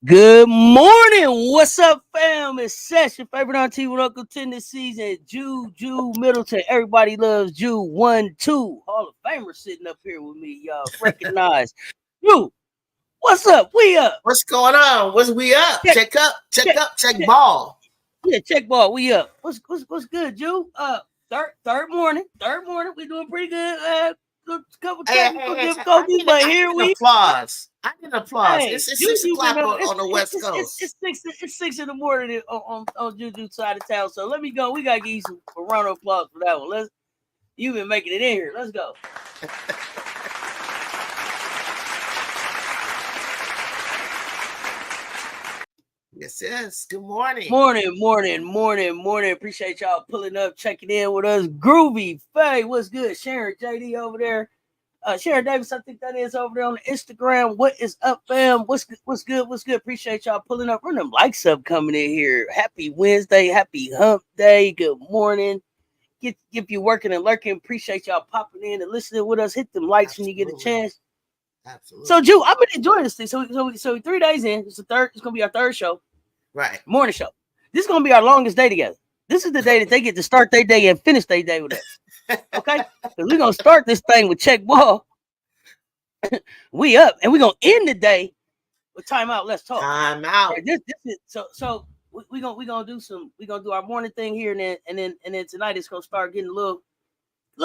Good morning. What's up, fam? It's Sesh, your favorite auntie with Uncle 10 this season. Juju Middleton. Everybody loves Ju 1-2. Hall of Famer sitting up here with me, y'all. Recognize. Ju, what's up? We up. What's going on? What's we up? Check ball. Yeah, check ball. We up. What's good, Ju? Third morning. We doing pretty good. Couple technical difficulties, but here we applause. I get applause. Hey, it's 6 o'clock on the West Coast. It's 6 in the morning on Juju's side of town. So let me go. We gotta give you some round of applause for that one. You've been making it in here. Let's go. Yes. Good morning. Morning. Appreciate y'all pulling up, checking in with us. Groovy Faye, what's good? Sharon JD over there. Sharon Davis, I think that is over there on the Instagram. What is up, fam? What's good? Appreciate y'all pulling up. Run them likes up coming in here. Happy Wednesday. Happy hump day. Good morning. If you're working and lurking, appreciate y'all popping in and listening with us. Hit them likes when you get a chance. Absolutely. So, Ju, I've been enjoying this thing. So 3 days in, it's going to be our third show. Right. Morning show. This is going to be our longest day together. This is the day that they get to start their day and finish their day with us. Okay? Because we're going to start this thing with check ball. We up. And we're going to end the day with timeout. Let's talk. Timeout. This is, so we're gonna do our morning thing here, and then tonight it's gonna start getting a little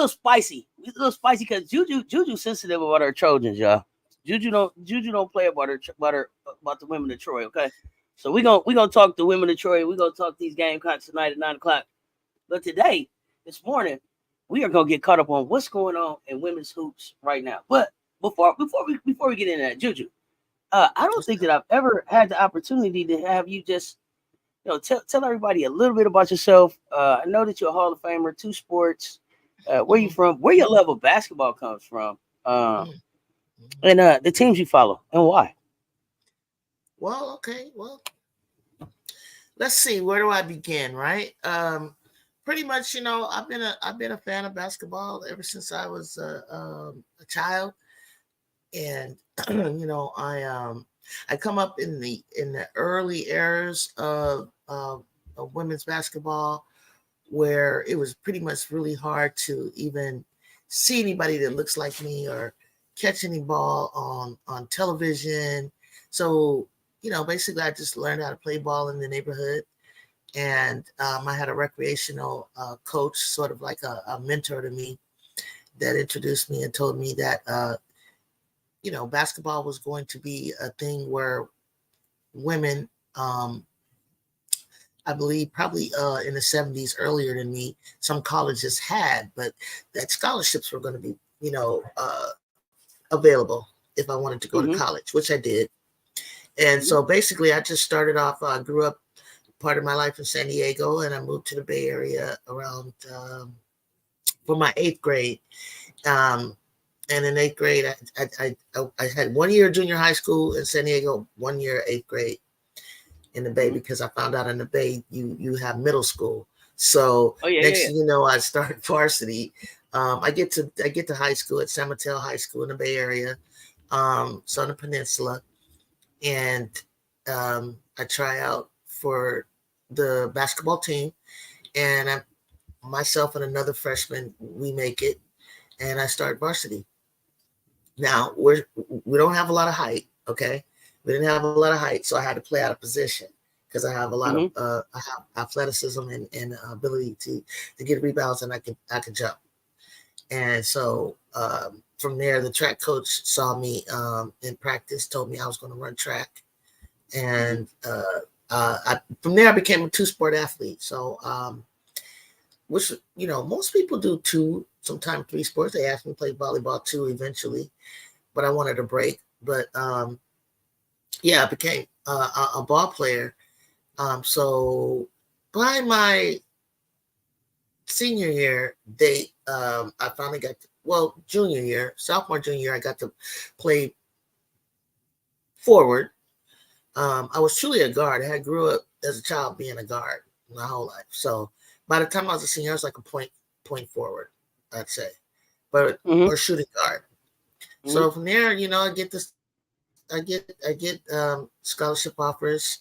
spicy. Because Juju sensitive about our Trojans, y'all. Juju don't play about the women of Troy, okay? So we gonna talk the women of Troy. We're gonna talk these Gamecocks tonight at 9 o'clock. But this morning, we are gonna get caught up on what's going on in women's hoops right now. But before we get into that, Juju, I don't think that I've ever had the opportunity to have you just, tell everybody a little bit about yourself. I know that you're a Hall of Famer, 2 sports. Where you from? Where your love of basketball comes from? And the teams you follow and why. Well, okay. Well, let's see. Where do I begin? Right. Pretty much, I've been a fan of basketball ever since I was a child, and I come up in the early eras of women's basketball, where it was pretty much really hard to even see anybody that looks like me or catch any ball on television. So, basically I just learned how to play ball in the neighborhood. And I had a recreational coach, sort of like a mentor to me, that introduced me and told me that, basketball was going to be a thing where women, I believe probably in the 70s, earlier than me, some colleges had, but that scholarships were going to be, available if I wanted to go to college, which I did. And so basically I just started off, I grew up part of my life in San Diego, and I moved to the Bay Area around for my 8th grade. And in 8th grade, I had 1 year junior high school in San Diego, 1 year 8th grade in the Bay, because I found out in the Bay you have middle school. So next thing you know, I started varsity. I get to high school at San Mateo High School in the Bay Area, Southern Peninsula, and I try out for the basketball team, and myself and another freshman, we make it, and I start varsity. Now we don't have a lot of height, okay, We didn't have a lot of height, so I had to play out of position because I have a lot of I have athleticism and ability to get rebounds, and I can jump. And so from there, the track coach saw me in practice, told me I was going to run track, and from there I became a 2-sport athlete. So which, you know, most people do 2, sometimes 3 sports. They asked me to play volleyball too eventually, but I wanted a break. But yeah, I became a ball player. So by my senior year, I finally got junior year, sophomore, junior year, I got to play forward. I was truly a guard. I grew up as a child being a guard my whole life. So by the time I was a senior, I was like a point forward, I'd say, but or shooting guard. So from there, you know, I get scholarship offers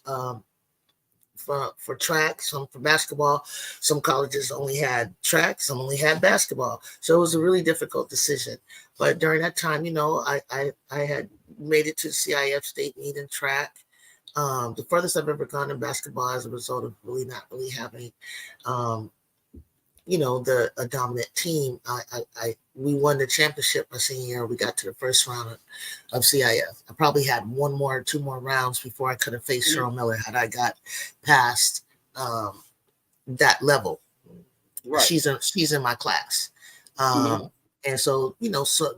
for track, some for basketball. Some colleges only had track, some only had basketball. So it was a really difficult decision. But during that time, you know, I had made it to the CIF state meet in track. The furthest I've ever gone in basketball as a result of really not really having, you know, a dominant team. We won the championship my senior year. We got to the first round of CIF. I probably had 2 more rounds before I could have faced Cheryl Miller had I got past that level. Right. She's in my class, and so, you know, so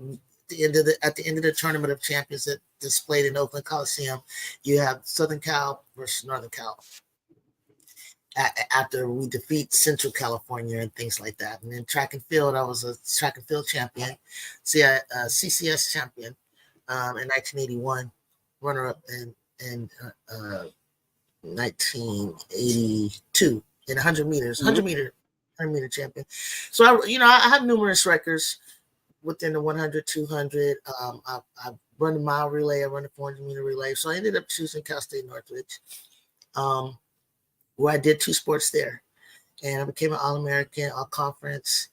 at the end of the Tournament of Champions that displayed in Oakland Coliseum, you have Southern Cal versus Northern Cal. After we defeat Central California and things like that. And then track and field, I was a track and field champion, CCS champion in 1981, runner-up in 1982 in 100 meters, 100 meter champion. So I have numerous records within the 100, 200. I've run the mile relay, I run the 400 meter relay. So I ended up choosing Cal State Northridge, where I did 2 sports there. And I became an All-American, All-Conference.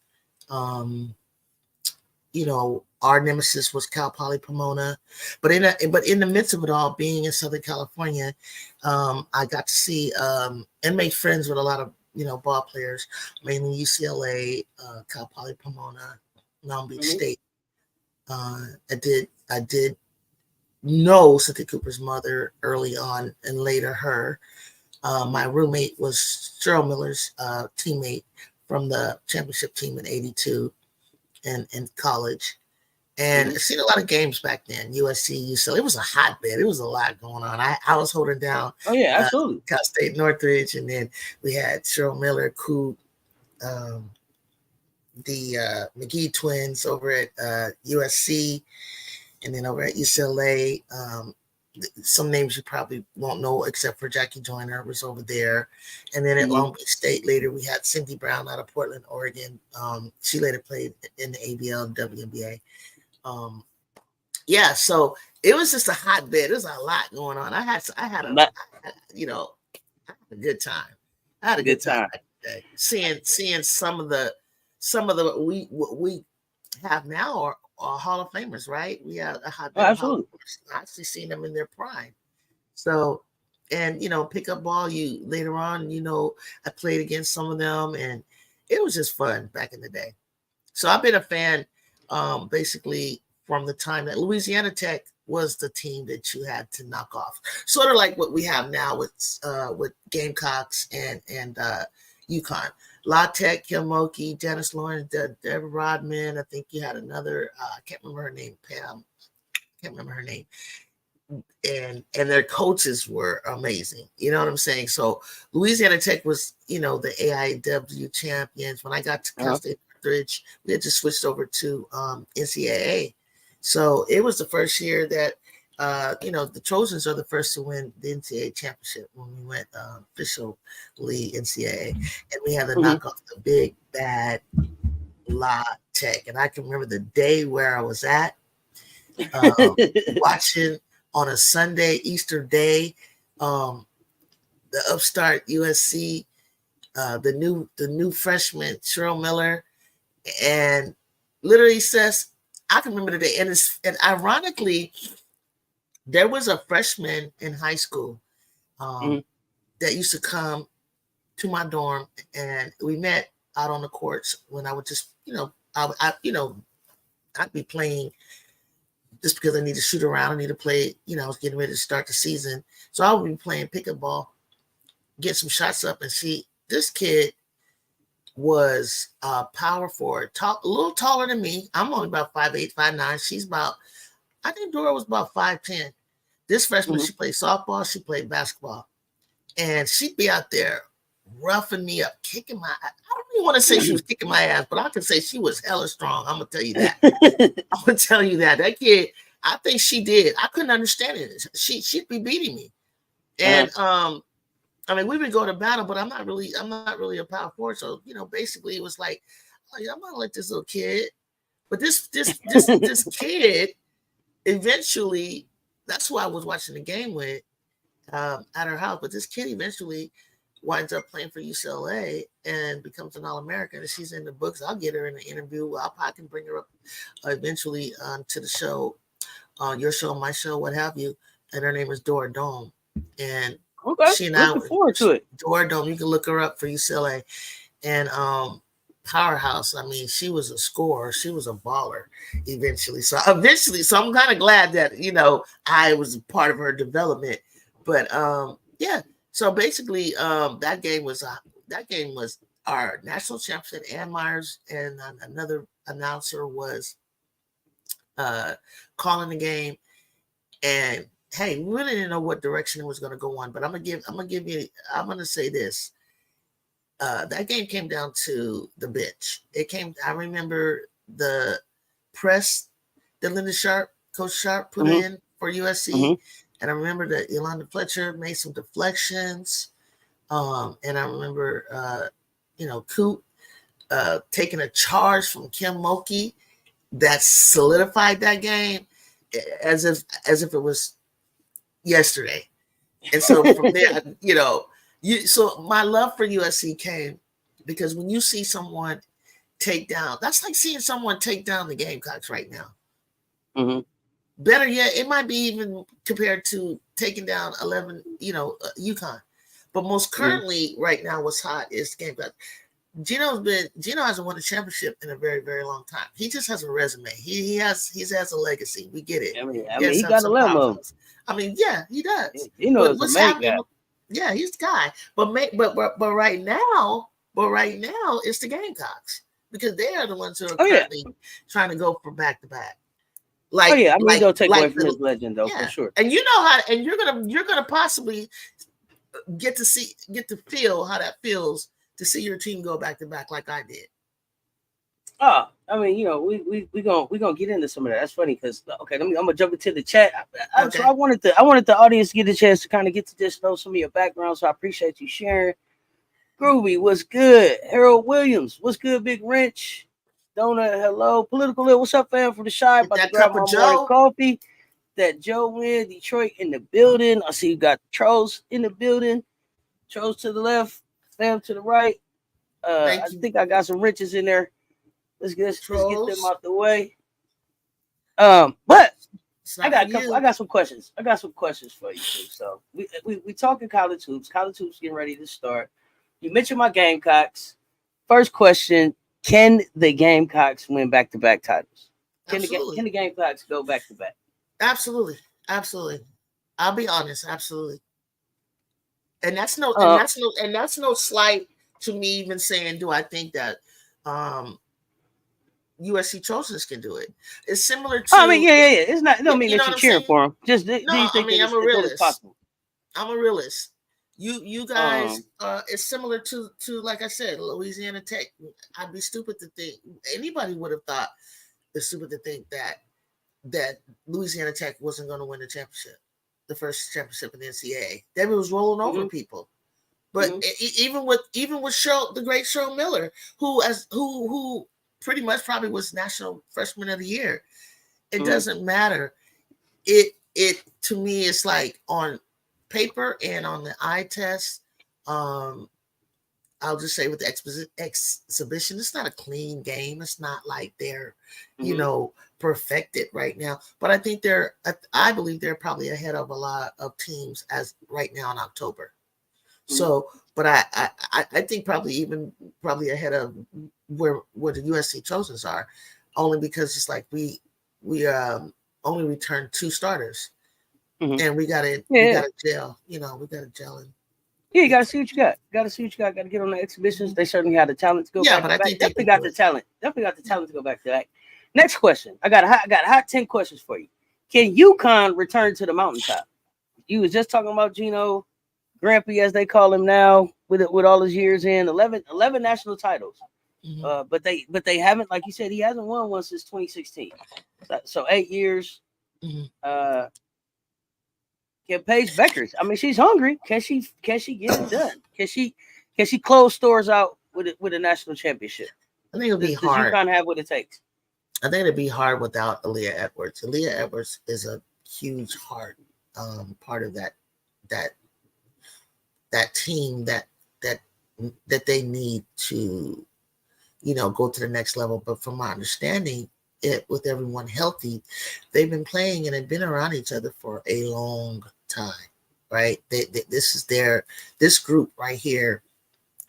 You know, our nemesis was Cal Poly Pomona. But in the midst of it all, being in Southern California, I got to see and make friends with a lot of, you know, ball players, mainly UCLA, Cal Poly Pomona, Long Beach State. I did know Cynthia Cooper's mother early on, and later her. My roommate was Cheryl Miller's teammate from the championship team in '82 in college. And I've seen a lot of games back then, USC, UCLA. It was a hotbed. It was a lot going on. I was holding down absolutely. Cal State Northridge, and then we had Cheryl Miller, Coop, the McGee twins over at USC, and then over at UCLA. Some names you probably won't know except for Jackie Joyner was over there. And then at Long Beach State later, we had Cindy Brown out of Portland, Oregon. She later played in the ABL, WNBA. Yeah, so it was just a hotbed. There was a lot going on. I had a good time. I had a good time seeing some of the what we have now are Hall of Famers, right? We have a hot absolutely. I actually seen them in their prime. So, and you know, pickup ball. You later on, you know, I played against some of them, and it was just fun back in the day. So I've been a fan, basically from the time that Louisiana Tech was the team that you had to knock off, sort of like what we have now with Gamecocks and UConn. La Tech, Kim Mulkey, Janice Lawrence, Deborah Rodman. I think you had another. I can't remember her name. Pam. Can't remember her name. And their coaches were amazing. You know what I'm saying? So Louisiana Tech was, you know, the AIW champions. When I got to Cal State Northridge, we had just switched over to NCAA. So it was the first year that you know, the Trojans are the first to win the NCAA championship when we went officially NCAA, and we had to knock off the big bad La Tech. And I can remember the day where I was at watching on a Sunday, Easter day, the upstart USC, the new freshman Cheryl Miller, and literally says, I can remember the day, and ironically, There was a freshman in high school Mhm. that used to come to my dorm, and we met out on the courts when I would just, I'd be playing just because I need to shoot around. I need to play. I was getting ready to start the season, so I would be playing pickup ball, get some shots up, and see this kid was power forward, a little taller than me. I'm only about 5'8", 5'9". She's about, I think Dora was about 5'10". This freshman, Mhm. she played softball, she played basketball, and she'd be out there roughing me up, kicking my. I don't even want to say she was kicking my ass, but I can say she was hella strong. I'm gonna tell you that. I'm gonna tell you that kid. I think she did. I couldn't understand it. She'd be beating me, and I mean, we would go to battle, but I'm not really a power forward. So, basically it was like, oh, yeah, I'm gonna let this little kid. But this kid eventually, that's who I was watching the game with at her house. But this kid eventually winds up playing for UCLA and becomes an All-American. And she's in the books. I'll get her in an interview. I can bring her up eventually to the show, your show, my show, what have you. And her name is Dora Dome. And Okay, she and I, looking forward to it. Dora Dome, you can look her up for UCLA. And powerhouse. I mean, she was a scorer. She was a baller eventually. So I'm kind of glad that, I was part of her development. But yeah. So basically, that game was our national championship. Ann Myers and another announcer was calling the game. And hey, we really didn't know what direction it was going to go on. But I'm gonna say this. That game came down to the bench. I remember the press that Coach Sharp put Mhm. in for USC. Mhm. And I remember that Yolanda Fletcher made some deflections. And I remember, Coop taking a charge from Kim Mulkey that solidified that game as if it was yesterday. And so from there, so my love for USC came because when you see someone take down, that's like seeing someone take down the Gamecocks right now. Mhm. Better yet, it might be even compared to taking down 11, UConn. But most currently, right now, what's hot is Gamecocks. Gino hasn't won a championship in a very, very long time. He just has a resume. He has a legacy. We get it. I mean, He has he got a some lemon. powerhouse. I mean, yeah, he does. You know, But it's a what's make happening? guy. Yeah, he's the guy. But right now, it's the Gamecocks because they are the ones who are currently trying to go for back to back. I mean, don't take away from the, his legend though, yeah. for sure. And you know how, and you're gonna possibly get to feel how that feels to see your team go back to back like I did. Oh, I mean, we gonna get into some of that. That's funny because I'm gonna jump into the chat. Okay. So I wanted the audience to get a chance to kind of get to just know some of your background. So I appreciate you sharing. Groovy, what's good? Harold Williams, what's good? Big Wrench, Donut, hello. Political Lit, what's up, fam? From the Shy, about to grab my morning coffee. That Joe win, Detroit in the building. I see you got Trolls in the building. Trolls to the left, fam to the right. I think I got some wrenches in there. Let's get them out the way. But I got some questions. I got some questions for you too. So we talking college hoops. College hoops getting ready to start. You mentioned my Gamecocks. First question: can the Gamecocks win back-to-back titles? Can the Gamecocks go back-to-back? Absolutely. I'll be honest. Absolutely. And that's no slight to me even saying, do I think that USC Trojans can do it? It's similar to. I mean, yeah. It's not. It don't mean that you're cheering for them. Just do you think I'm a realist. Possible? I'm a realist. You guys, it's similar to like I said, Louisiana Tech. I'd be stupid to think anybody would have thought. It's stupid to think that Louisiana Tech wasn't going to win the championship, the first championship in the NCAA. That was rolling over people. But even with the great Cheryl Miller, who pretty much probably was National Freshman of the Year, it doesn't matter. It to me is like on paper and on the eye test. I'll just say with the exhibition, it's not a clean game. It's not like they're, you Mhm. know, perfected right now. But I believe they're probably ahead of a lot of teams as right now in October. Mhm. So, but I think probably ahead of where the USC Trojans are, only because it's like we only returned 2 starters, Mhm. and we Yeah, yeah. gotta gel. You know, we gotta gel and Yeah, you get. gotta see what you got. Gotta see what you got. Gotta get on the exhibitions. They certainly have the talent to go Yeah, back but to I back. think they Definitely can got do the it. talent. Definitely got the talent to go back to back. Next question. I got a hot 10 questions for you. Can UConn return to the mountaintop? You was just talking about Gino Grampy, as they call him now, with all his years in 11 national titles. Mhm. But they haven't, like you said, he hasn't won one since 2016. So 8 years. Mhm. Uh, can Paige Beckers? I mean, she's hungry. Can she get it done? Can she close stores out with a national championship? I think it'll be Does hard. UConn have what it takes? I think it'd be hard without Aaliyah Edwards. Aaliyah Edwards is a huge part of that that team that that they need to, you know, go to the next level. But from my understanding, it with everyone healthy, they've been playing and they've been around each other for a long time, right? This is this group right here.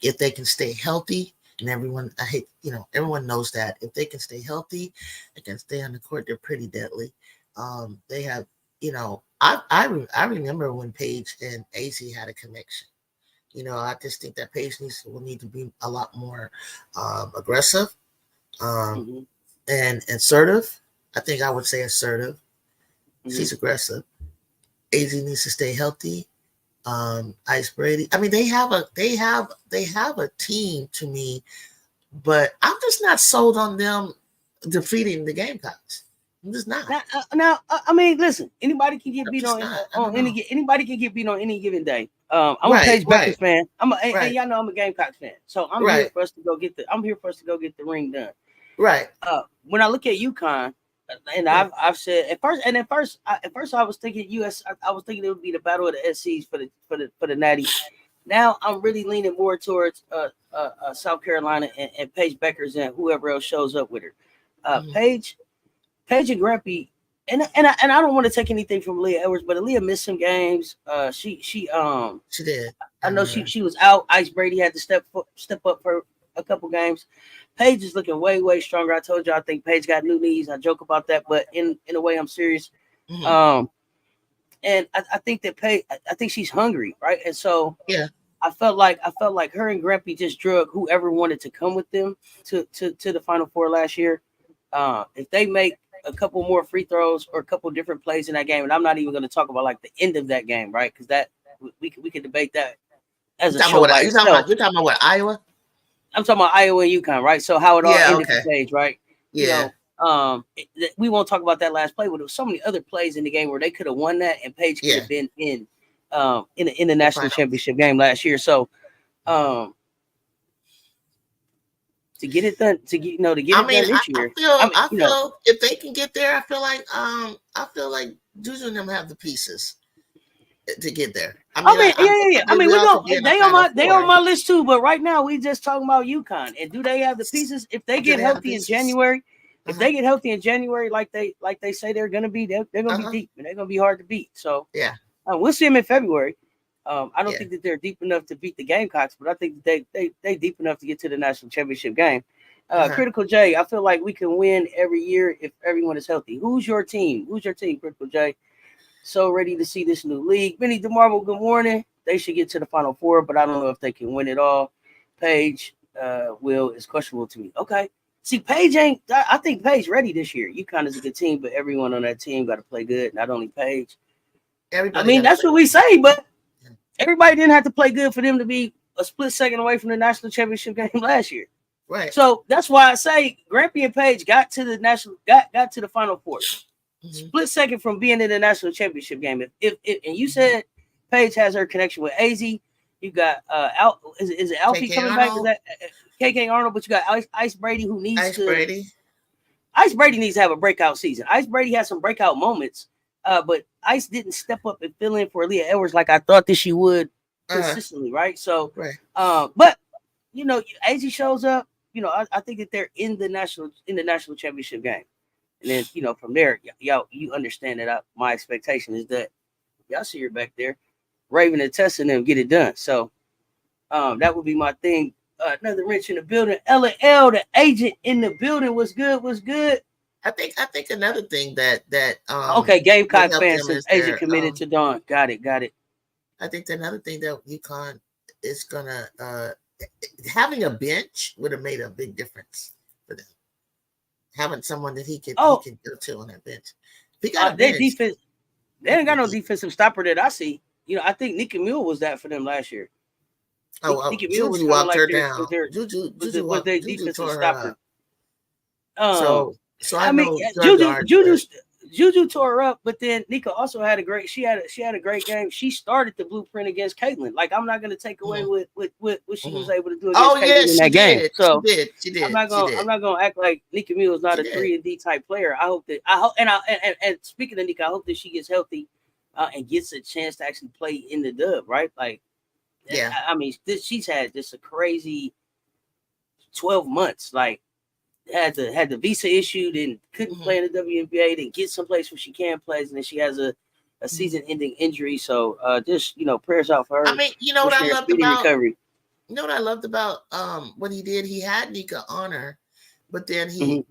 If they can stay healthy, and everyone, I hate, you know, everyone knows that if they can stay healthy, they can stay on the court. They're pretty deadly. They have, you know, I remember when Paige and AZ had a connection. You know, I just think that Paige will need to be a lot more aggressive um, Mm-hmm. and assertive. I think I would say assertive. Mm-hmm. She's aggressive. AZ needs to stay healthy. Ice Brady. I mean, they have a team to me, but I'm just not sold on them defeating the Gamecocks. I'm just not. I mean, listen. Anybody can get I'm beat just not. I don't on know. anybody can get beat on any given day. I'm a Right, Paige Beckers right, fan. And right, y'all know I'm a Gamecock fan. So right, I'm here for us to go get the ring done. right. When I look at UConn, and Right. I've said at first I was thinking I was thinking it would be the battle of the SCs for the Natty. Now I'm really leaning more towards South Carolina and Paige Beckers and whoever else shows up with her. Mhm. Paige and Grampy, and I don't want to take anything from Leah Edwards, but Leah missed some games. She did. I I know remember. she was out. Ice Brady had to step up for a couple games. Paige is looking way stronger. I told you I think Paige got new knees. I joke about that, but in a way I'm serious. Mhm. Um, and I think that Paige, I think she's hungry, right? And so Yeah. I felt like her and Grampy just drug whoever wanted to come with them to the Final Four last year. If they make a couple more free throws or a couple different plays in that game, and I'm not even going to talk about like the end of that game, right? Because that we could debate that as You a talking about show by what? itself. You talking about what? Iowa? I'm talking about Iowa and UConn, right? So how it all Yeah. ended for Okay. Paige, right? You Yeah. know, we won't talk about that last play, but there was so many other plays in the game where they could have won that, and Paige could Yeah. have been in the The national finals. championship game last year. So to get it done, to get I it mean, done this year, I feel if they can get there, I feel like Juju and them have the pieces to get there. I I mean, mean, yeah. I I think mean, we we all go. could be in the They final on four. my list too. But right now, we just talking about UConn. And do they have the pieces? If they Do get they have the healthy in pieces? January, if Uh-huh. they get healthy in January, like they say they're gonna be, they're gonna be Uh-huh. deep and they're gonna be hard to beat. So Yeah. we'll see them in February. I don't Yeah. think that they're deep enough to beat the Gamecocks, but I think they deep enough to get to the national championship game. Uh-huh. Critical J, I feel like we can win every year if everyone is healthy. Who's your team? Critical J? So ready to see this new league. Benny DeMarvel, good morning. They should get to the Final Four, but I don't know if they can win it all. Paige will is questionable to me. Okay. See, Paige ain't. I think Paige ready this year. UConn is a good team, but everyone on that team got to play good. Not only Paige. I Everybody mean, got to that's play. what we say, but Yeah. everybody didn't have to play good for them to be a split second away from the national championship game last year. Right. So that's why I say Grampy and Paige got to the got to the Final Four. Mm-hmm. Split second from being in the national championship game. If and you said Paige has her connection with AZ, you got is it Alfie KK coming Arnold, back? Is that KK Arnold? But you got Ice Brady who needs Ice Brady. Ice Brady needs to have a breakout season. Ice Brady has some breakout moments, but Ice didn't step up and fill in for Leah Edwards like I thought that she would consistently, right? So, Right. but AG shows up. I think that they're in the national championship game, and then from there, y'all you understand that my expectation is that y'all see her back there, Raven and Tessa and them get it done. So, that would be my thing. Another wrench in the building. L&L, the agent in the building. Was good. I think another thing that okay, Gamecock fans says agent committed to Dawn. Got it. I think another thing that UConn is gonna having a bench would have made a big difference for them. Having someone that he could go to on that bench. If he got a bench, defense, they ain't got no defensive stopper that I see. I think Nika Mule was that for them last year. Nika Mule was walked her down. Juju was their defensive stopper. So I mean, Juju tore her up, but then Nika also had a great. She had a great game. She started the blueprint against Caitlin. Like, I'm not going to take away what she was able to do against Caitlin in that game. So she did. I'm not going to act like Nika Mule is not a 3-and-D type player. I hope and speaking of Nika, I hope that she gets healthy and gets a chance to actually play in the dub. Right? Like, yeah. I mean, she's had just a crazy 12 months. Like, had the visa issued and couldn't play in the WNBA, then get someplace where she can play, and then she has a season-ending injury. So just prayers out for her. I mean, what I loved about recovery. What I loved about what he did, he had Nika on her, but then he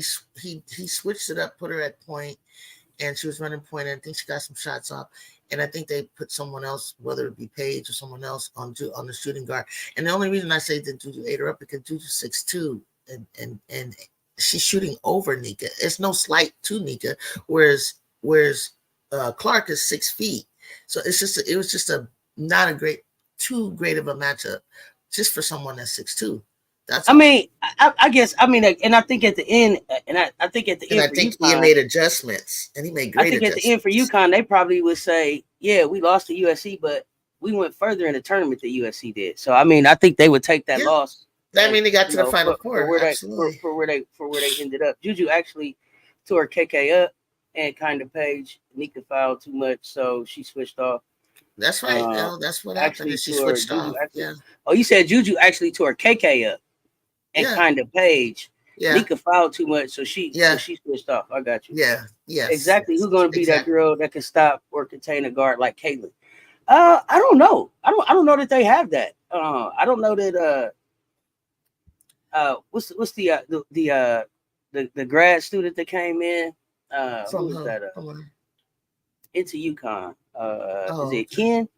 switched it up, put her at point, and she was running point, and I think she got some shots off. And I think they put someone else, whether it be Paige or someone else, on the shooting guard. And the only reason I say that Juju ate her up because Juju's 6'2". And she's shooting over Nika. It's no slight to Nika, whereas Clark is 6 feet. So it was just not too great of a matchup, just for someone that's 6'2". I guess, and I think at the end, I think he made adjustments, and he made great adjustments. At the end for UConn, they probably would say, yeah, we lost to USC, but we went further in the tournament than USC did. So, I think they would take that loss. That mean they got to the Final Four for where they ended up. Juju actually tore KK up and kind of Paige. Nika fouled too much, so she switched off. That's right. That's what happened. She switched off. Oh, you said Juju actually tore KK up and kind of Paige. Yeah. Nika fouled too much, so she switched off. I got you. Yeah. Yes. Exactly. Who's going to be that girl that can stop or contain a guard like Caitlin? I don't know. I don't know that they have that. I don't know that. What's the grad student that came in? Who was that? Into UConn. Is it Ken?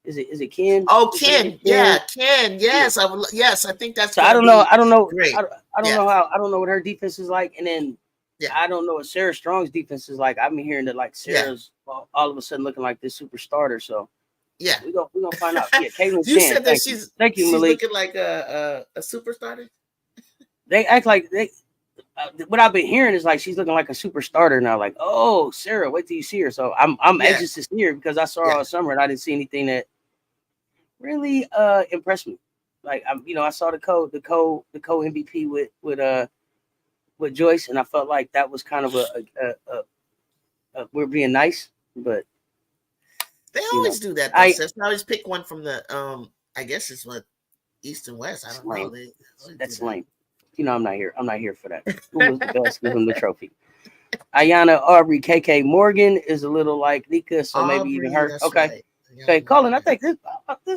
Is it Ken? Oh, Ken. Yeah, Ken. Yes, I think that's. So I don't know. Great. I don't know what her defense is like, and then I don't know what Sarah Strong's defense is like. I've been hearing that like Sarah's all of a sudden looking like this super starter. So we're gonna find out. Yeah, Caitlin. You said that thank you, Malik. Looking like a super starter. They act like they. What I've been hearing is like she's looking like a super starter now. Like, oh, Sarah, wait till you see her. So I'm anxious to see her because I saw her all summer and I didn't see anything that really impressed me. Like I saw the co MVP with Joyce, and I felt like that was kind of a we're being nice, but they always do that. They always pick one from the I guess it's what East and West. I don't know. That's lame. I'm not here. I'm not here for that. Who was the best? Give him the trophy. Ayana, Aubrey, KK Morgan is a little like Nika, so maybe even her. Okay. Right. Okay, Colin, I think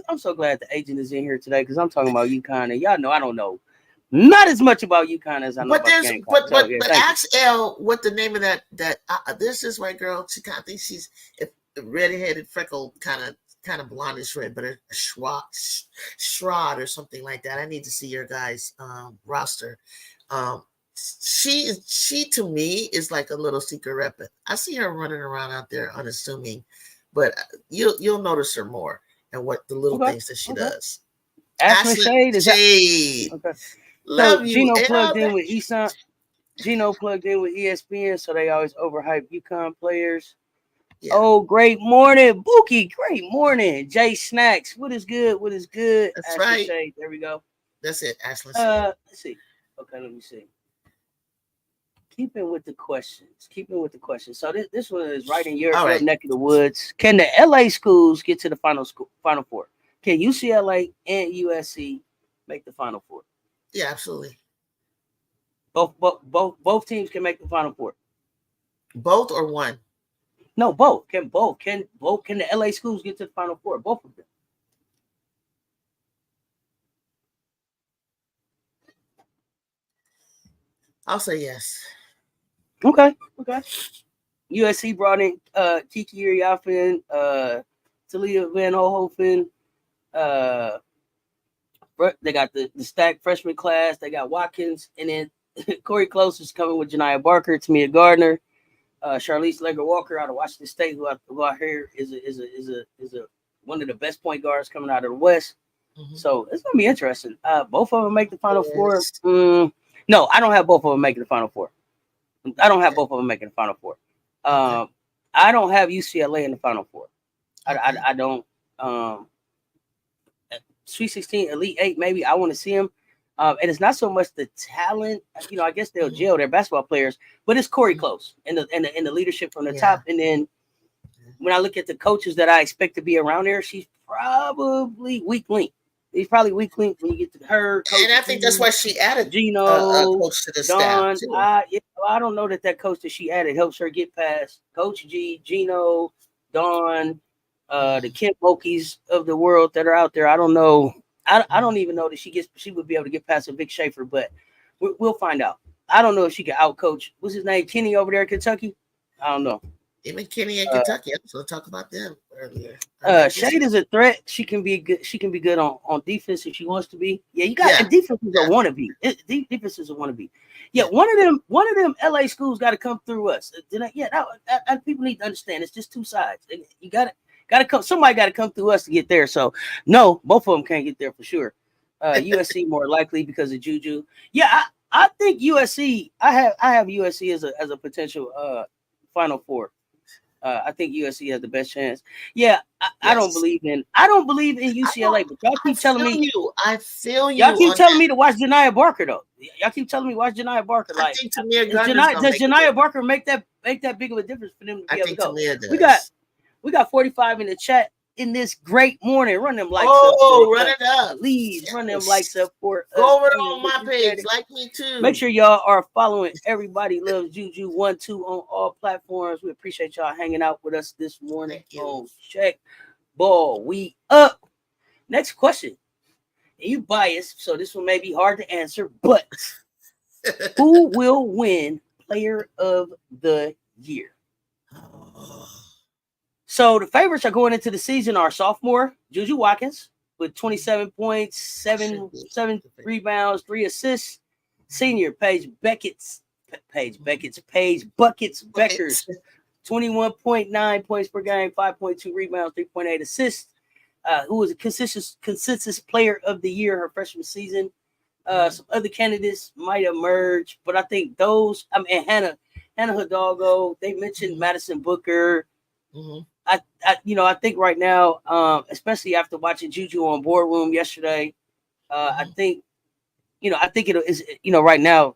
I'm so glad the agent is in here today because I'm talking about UConn, and y'all know I don't know not as much about UConn as I know about Gamecock. But ask Elle what the name of that this is white girl. She kind of thinks she's a redheaded, freckle kind of blondish red, but a Shrod or something like that. I need to see your guys' roster. She to me is like a little secret rep. I see her running around out there unassuming, but you'll notice her more and what the little things that she does. Ashley Shade. Okay. Love so you. Gino plugged in with ESON. Gino plugged in with ESPN, so they always overhype UConn players. Yeah. Oh, great morning, Buki. Great morning, Jay Snacks. What is good? That's Ashley right. Shade. There we go. That's it, Ashley. Let's see. Okay, let me see. Keeping with the questions. So this one is right in your neck of the woods. Can the LA schools get to the Final Four? Can UCLA and USC make the Final Four. Yeah, absolutely. Both teams can make the Final Four. Both or one? No, both. Can the LA schools get to the Final Four? Both of them. I'll say yes. Okay. USC brought in Kiki Iriafen, Talia Van Hohofen. They got the stacked freshman class. They got Watkins, and then Corey Close is coming with Janiah Barker, Tamia Gardner, Charlize Leger-Walker out of Washington State, who I hear is a one of the best point guards coming out of the West. Mm-hmm. So it's gonna be interesting. Both of them make the Final Four. No, I don't have both of them making the Final Four. I don't have both of them making the Final Four. I don't have UCLA in the Final Four. I don't. Sweet 16, Elite 8, maybe. I want to see them. And it's not so much the talent. You know, I guess they'll jail their basketball players, but it's Corey Close and the leadership from the top. And then when I look at the coaches that I expect to be around there, she's probably weak link. He's probably weak link when you get to her. Coach and I think that's why she added Gino, coach to the Dawn. staff too. I don't know that coach that she added helps her get past Coach G, Gino, Dawn, the Kent Mokies of the world that are out there. I don't know. I don't even know that she would be able to get past a Vic Schaefer, but we'll find out. I don't know if she can outcoach. What's his name? Kenny over there in Kentucky? I don't know. Even Kenny in Kentucky. So talk about them earlier. Shade is a threat. She can be good. She can be good on defense if she wants to be. Yeah, you got defense is a wannabe. Defense is a wannabe. Yeah, one of them LA schools got to come through us. People need to understand. It's just two sides. You got to come. Somebody got to come through us to get there. So no, both of them can't get there for sure. USC more likely because of Juju. Yeah, I think USC. I have USC as a potential Final Four. I think USC has the best chance. Yeah, I don't believe in UCLA, but y'all keep telling me. I feel you. Y'all keep telling me to watch Janiah Barker though. Y'all keep telling me to watch Janiah Barker. Like, does Janiah Barker make that big of a difference for them to be able to go? Tamia We got 45 in the chat in this great morning. Run them likes up. Run it up. Please run them likes up for us. Go over on my page. Like me too. Make sure y'all are following Everybody Loves Juju 1-2 on all platforms. We appreciate y'all hanging out with us this morning on Check Ball. We up. Next question. And you biased, so this one may be hard to answer, but who will win Player of the Year? So the favorites are going into the season are sophomore Juju Watkins with 27 points, 7 rebounds, 3 assists. Senior Paige Buckets, 21.9 points per game, 5.2 rebounds, 3.8 assists. Who was a consensus player of the year her freshman season. Some other candidates might emerge, but I think those. Hannah Hidalgo. They mentioned Madison Booker. Mm-hmm. I think right now, especially after watching Juju on Boardroom yesterday, I think it is. Right now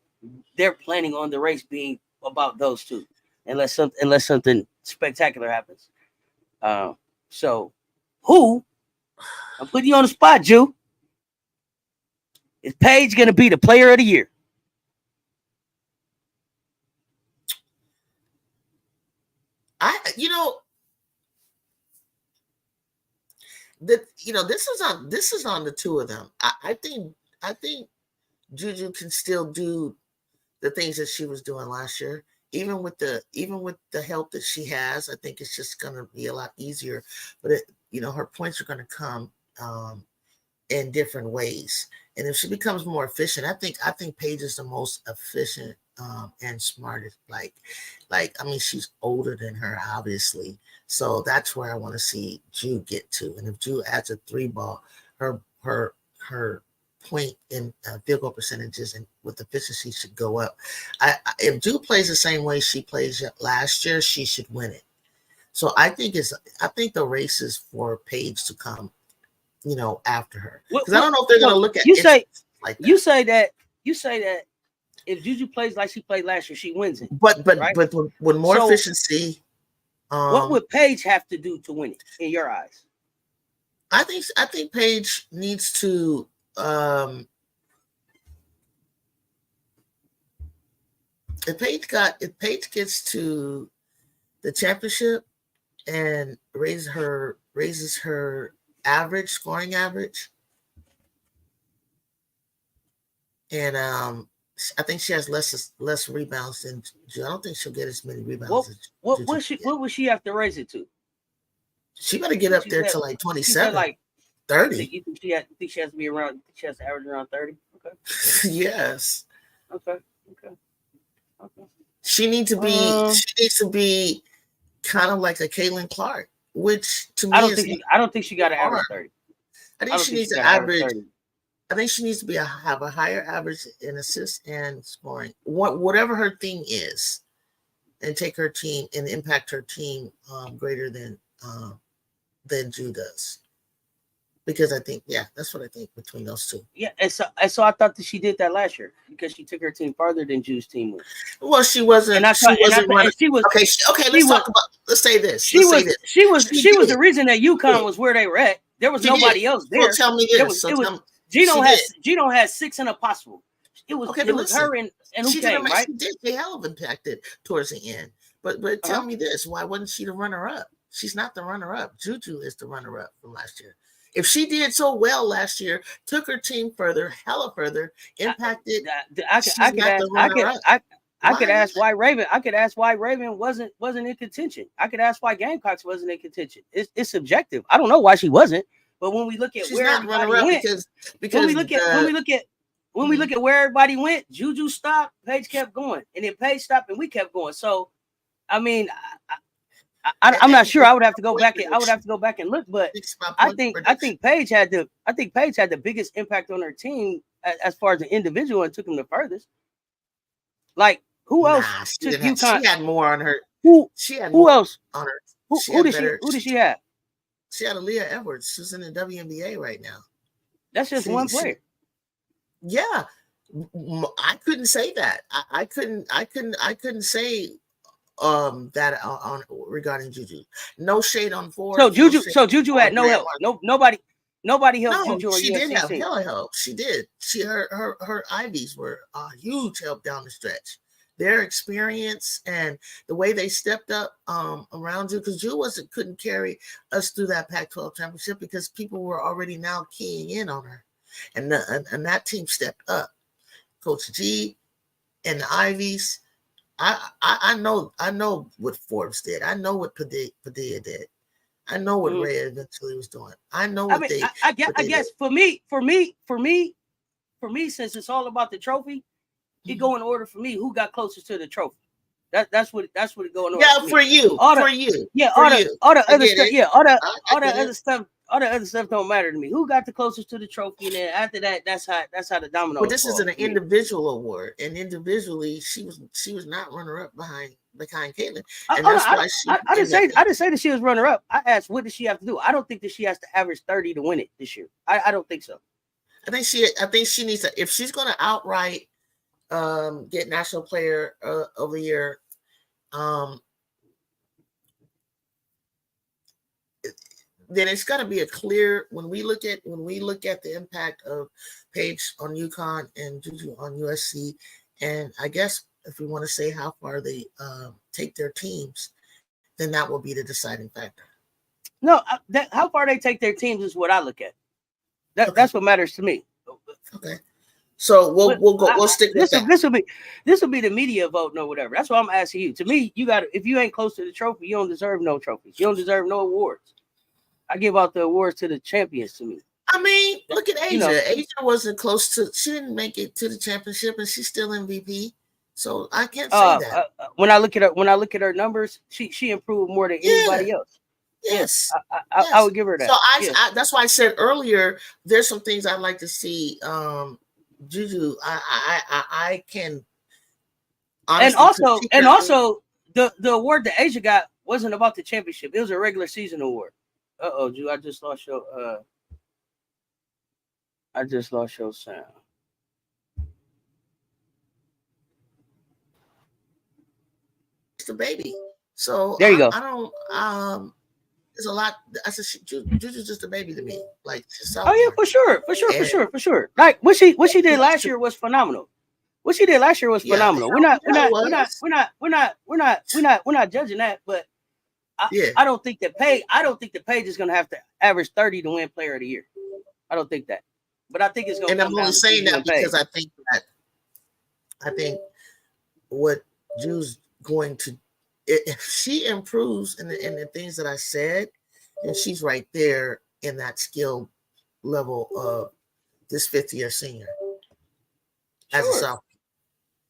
they're planning on the race being about those two, unless something spectacular happens. So who? I'm putting you on the spot, Ju. Is Paige going to be the Player of the Year? This is on the two of them. I think Juju can still do the things that she was doing last year, even with the help that she has. I think it's just going to be a lot easier. But her points are going to come in different ways, and if she becomes more efficient, I think Paige is the most efficient and smartest. She's older than her, obviously. So that's where I want to see Ju get to. And if Ju adds a 3-ball, her point in field goal percentages and with efficiency should go up. If Ju plays the same way she plays last year, she should win it. So I think the race is for Paige to come, after her. Because I don't know if they're going to look at it like that. You say that if Juju plays like she played last year, she wins it. But with more efficiency. What would Paige have to do to win it in your eyes? I think Paige needs to if Paige gets to the championship and raises her average scoring average, and I think she has less rebounds than Juju. I don't think she'll get as many rebounds. What would she have to raise it to? She better get up there to like 27, like 30. You think she has to be around? She has to average around 30. Okay. Yes. Okay. She needs to be kind of like a Caitlin Clark, which to me I don't think she got to average 30. I think she needs to average 30. I think she needs to have a higher average in assists and scoring, whatever her thing is, and take her team and impact her team greater than Ju does. Because I think, that's what I think between those two. Yeah, and so I thought that she did that last year because she took her team farther than Ju's team was. Well, she wasn't. Let's say this. She was the reason that UConn was where they were at. There was nobody else there. Well, tell me this. Gino had 6 in a possible. It was her and who came, right? She did. They hell of impacted towards the end. But tell me this: why wasn't she the runner-up? She's not the runner-up. Juju is the runner-up from last year. If she did so well last year, took her team hella further, impacted. I could ask why Raven. I could ask why Raven wasn't in contention. I could ask why Gamecocks wasn't in contention. It's subjective. I don't know why she wasn't. But when we look at where everybody went, because when we look at where everybody went, Juju stopped, Paige kept going, and then Paige stopped, and we kept going. So, I mean, I'm not sure. I would have to go back and look, but I think Paige had the biggest impact on her team as far as the individual and took them the furthest. Like who else took UConn? She had more on her. Who else on her? Who did she have? She had Aaliyah Edwards, who's in the WNBA right now. That's just one player. Yeah, I couldn't say that. I couldn't say that on regarding Juju. No shade on Ford. So Juju had no help. Nobody helped Juju. She did have hella help. She did. Her Ivies were a huge help down the stretch. Their experience and the way they stepped up around Ju, because Ju couldn't carry us through that Pac-12 championship because people were already now keying in on her, and that team stepped up. Coach G and the Ivies. I know what Forbes did. I know what Padilla did. I know what Ray eventually was doing. I know what I guess for me, since it's all about the trophy, it go in order for me. Who got closest to the trophy? That's what it go in order. Yeah, for you. All the other stuff. Yeah, all the other stuff don't matter to me. Who got the closest to the trophy, and then after that, that's how the domino. But this is an individual award, and individually, she was not runner up behind Caitlin, and that's why I didn't say that she was runner up. I asked what does she have to do. I don't think that she has to average 30 to win it this year. I don't think so. I think she needs to, if she's going to outright get National Player of the Year. Then it's got to be a clear when we look at the impact of Paige on UConn and Juju on USC, and I guess if we want to say how far they take their teams, then that will be the deciding factor. No, how far they take their teams is what I look at. That's what matters to me. Okay. So we'll stick with that. This will be the media voting or whatever. That's what I'm asking you. To me, you got if you ain't close to the trophy, you don't deserve no trophies. You don't deserve no awards. I give out the awards to the champions. To me, I mean, look at Asia. Asia wasn't close to. She didn't make it to the championship, and she's still MVP. So I can't say that. When I look at her numbers, she improved more than anybody else. Yes, I would give her that. So I that's why I said earlier. There's some things I'd like to see. Juju, I can. And also, the award that Asia got wasn't about the championship. It was a regular season award. Ju, I just lost your sound. It's the baby. So there you go. I don't. there's a lot. I said, Juju's just a baby to me. Like, oh yeah, for sure. Like what she did last year was phenomenal. What she did last year was phenomenal. We're not judging that, but I don't think that Paige is gonna have to average 30 to win Player of the Year. I don't think that, but I think it's gonna. And I'm only saying that because I think what Ju's going to, if she improves in the things that I said, and she's right there in that skill level of this fifth-year senior as a sophomore,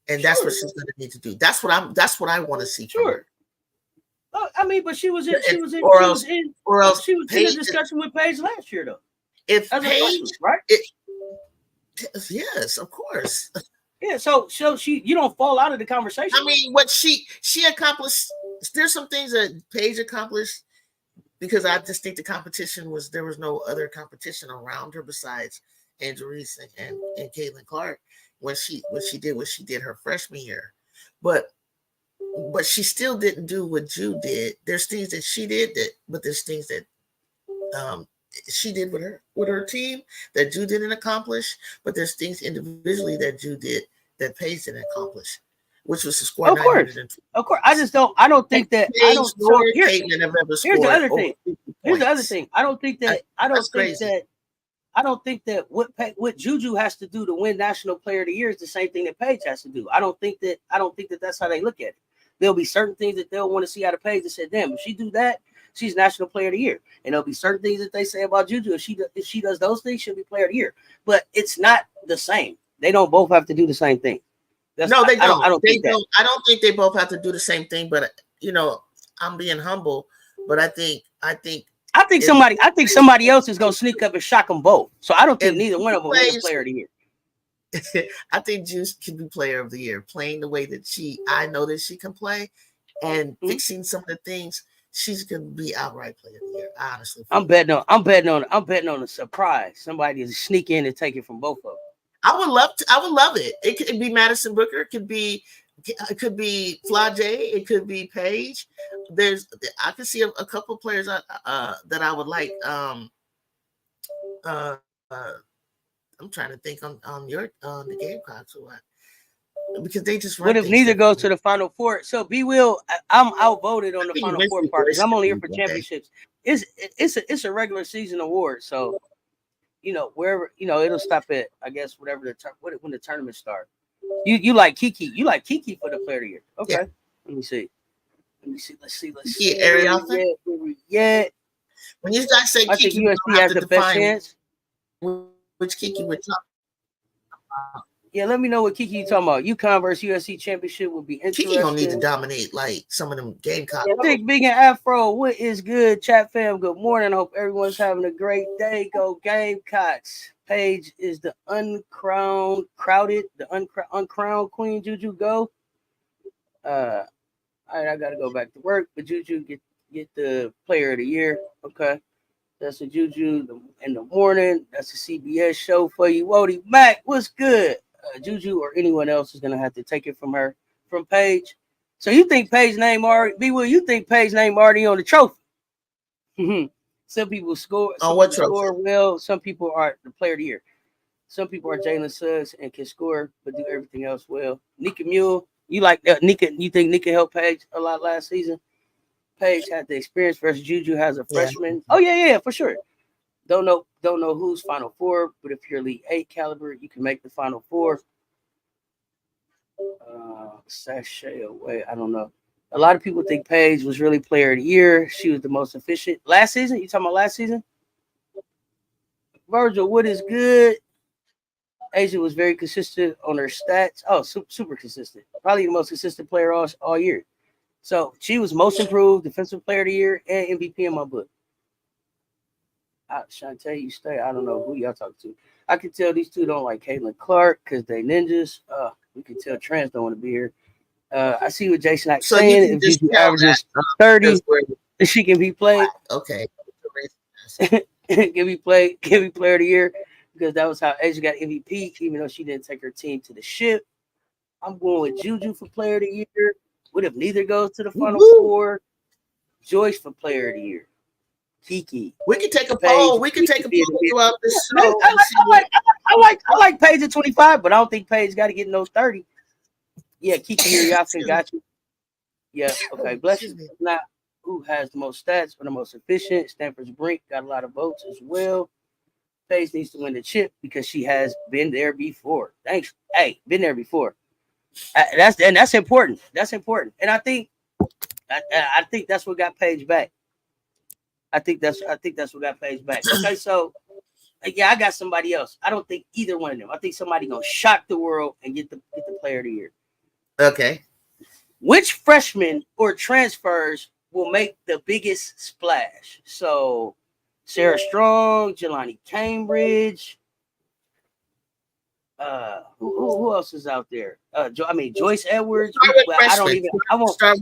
and that's what she's going to need to do. That's what I want to see. Sure. I mean, but she was in a discussion with Paige last year, though. If as Paige, right? Yes, of course. Yeah, so you don't fall out of the conversation. I mean, what she accomplished. There's some things that Paige accomplished because I just think the competition there was no other competition around her besides Angel Reese and Caitlin Clark when she did her freshman year, but she still didn't do what Ju did. There's things that she did but there's things that she did with her team that Ju didn't accomplish, but there's things individually that Ju did that Paige didn't accomplish, which was to score. Of course. I don't think that. Here's the other thing. Here's the other thing. I don't think that what Juju has to do to win National Player of the Year is the same thing that Paige has to do. I don't think that that's how they look at it. There'll be certain things that they'll want to see out of Paige that said, damn, if she do that, she's National Player of the Year. And there'll be certain things that they say about Juju. If she does those things, she'll be Player of the Year. But it's not the same. They don't both have to do the same thing. No, they don't. I don't think they both have to do the same thing. But I'm being humble. But I think somebody else is gonna sneak up and shock them both. So I don't think neither one of them is Player of the Year. I think Juice can be Player of the Year, playing the way that I know that she can play, and fixing some of the things. She's gonna be outright Player of the Year. Honestly, I'm betting on a surprise. Somebody is sneak in and take it from both of them. I would love it. It could be Madison Booker. It could be Flage. It could be Paige. I can see a couple of players that I would like. I'm trying to think on the Gamecocks or what, because they just. What if neither goes to the Final Four? So B-Will, I'm outvoted on the Final Four part. I'm only here for championships. It's a regular season award, so wherever it'll stop at, I guess, whatever when the tournament starts. You like Kiki? You like Kiki for the Player of the Year? Okay, yeah. Let me see. Let's see. Yeah. When you guys say Kiki, I think USC has the best chance. Which Kiki we're talking about? Yeah, let me know what Kiki you talking about. UConn versus USC championship would be interesting. Kiki don't need to dominate like some of them Gamecocks. Big and Afro, what is good, chat fam? Good morning. I hope everyone's having a great day. Go Gamecocks. Paige is the uncrowned queen. Juju go. All right, I gotta go back to work, but Juju get the Player of the Year. Okay. That's a Juju in the morning. That's a CBS show for you. Wody Mac, what's good? Juju or anyone else is going to have to take it from Paige. So you think Paige name already, B-Will, you think Paige name already on the trophy? Some people score. Score well. Some people are the Player of the Year. Some people are Jalen Suggs and can score, but do everything else well. Nika Mule, you like Nika? You think Nika helped Paige a lot last season? Paige had the experience versus Juju has a freshman. Yeah. Oh yeah, for sure. Don't know who's Final Four, but if you're Elite 8 caliber, you can make the Final Four. Sashay away. I don't know. A lot of people think Paige was really Player of the Year. She was the most efficient last season. You talking about last season? Virgil, what is good? Asia was very consistent on her stats. Oh, super consistent. Probably the most consistent player all year. So she was most improved, Defensive Player of the Year, and MVP in my book. Shantae, you stay. I don't know who y'all talking to. I can tell these two don't like Caitlin Clark because they ninjas. We can tell Trans don't want to be here. I see what Jason Ack's saying. If she averages 30, she can be played. Okay. Can be Player of the Year because that was how Asia got MVP, even though she didn't take her team to the ship. I'm going with Juju for Player of the Year. What if neither goes to the Final Four? Joyce for Player of the Year. Kiki. We can take a Paige, poll. We can take a poll throughout this show. I like Paige at 25, but I don't think Paige got to get no 30. Yeah, Kiki Yasin got you. Yeah, okay. Bless you. Now, who has the most stats or the most efficient? Stanford's Brink got a lot of votes as well. Paige needs to win the chip because she has been there before. Thanks. Hey, been there before. That's important. That's important. And I think that's what got Paige back. I think that's what got Paige back. Okay, so yeah, I got somebody else. I don't think either one of them. I think somebody gonna shock the world and get the player of the year. Okay. Which freshmen or transfers will make the biggest splash? So Sarah Strong, Jelani Cambridge. Who else is out there? Joyce Edwards. I won't start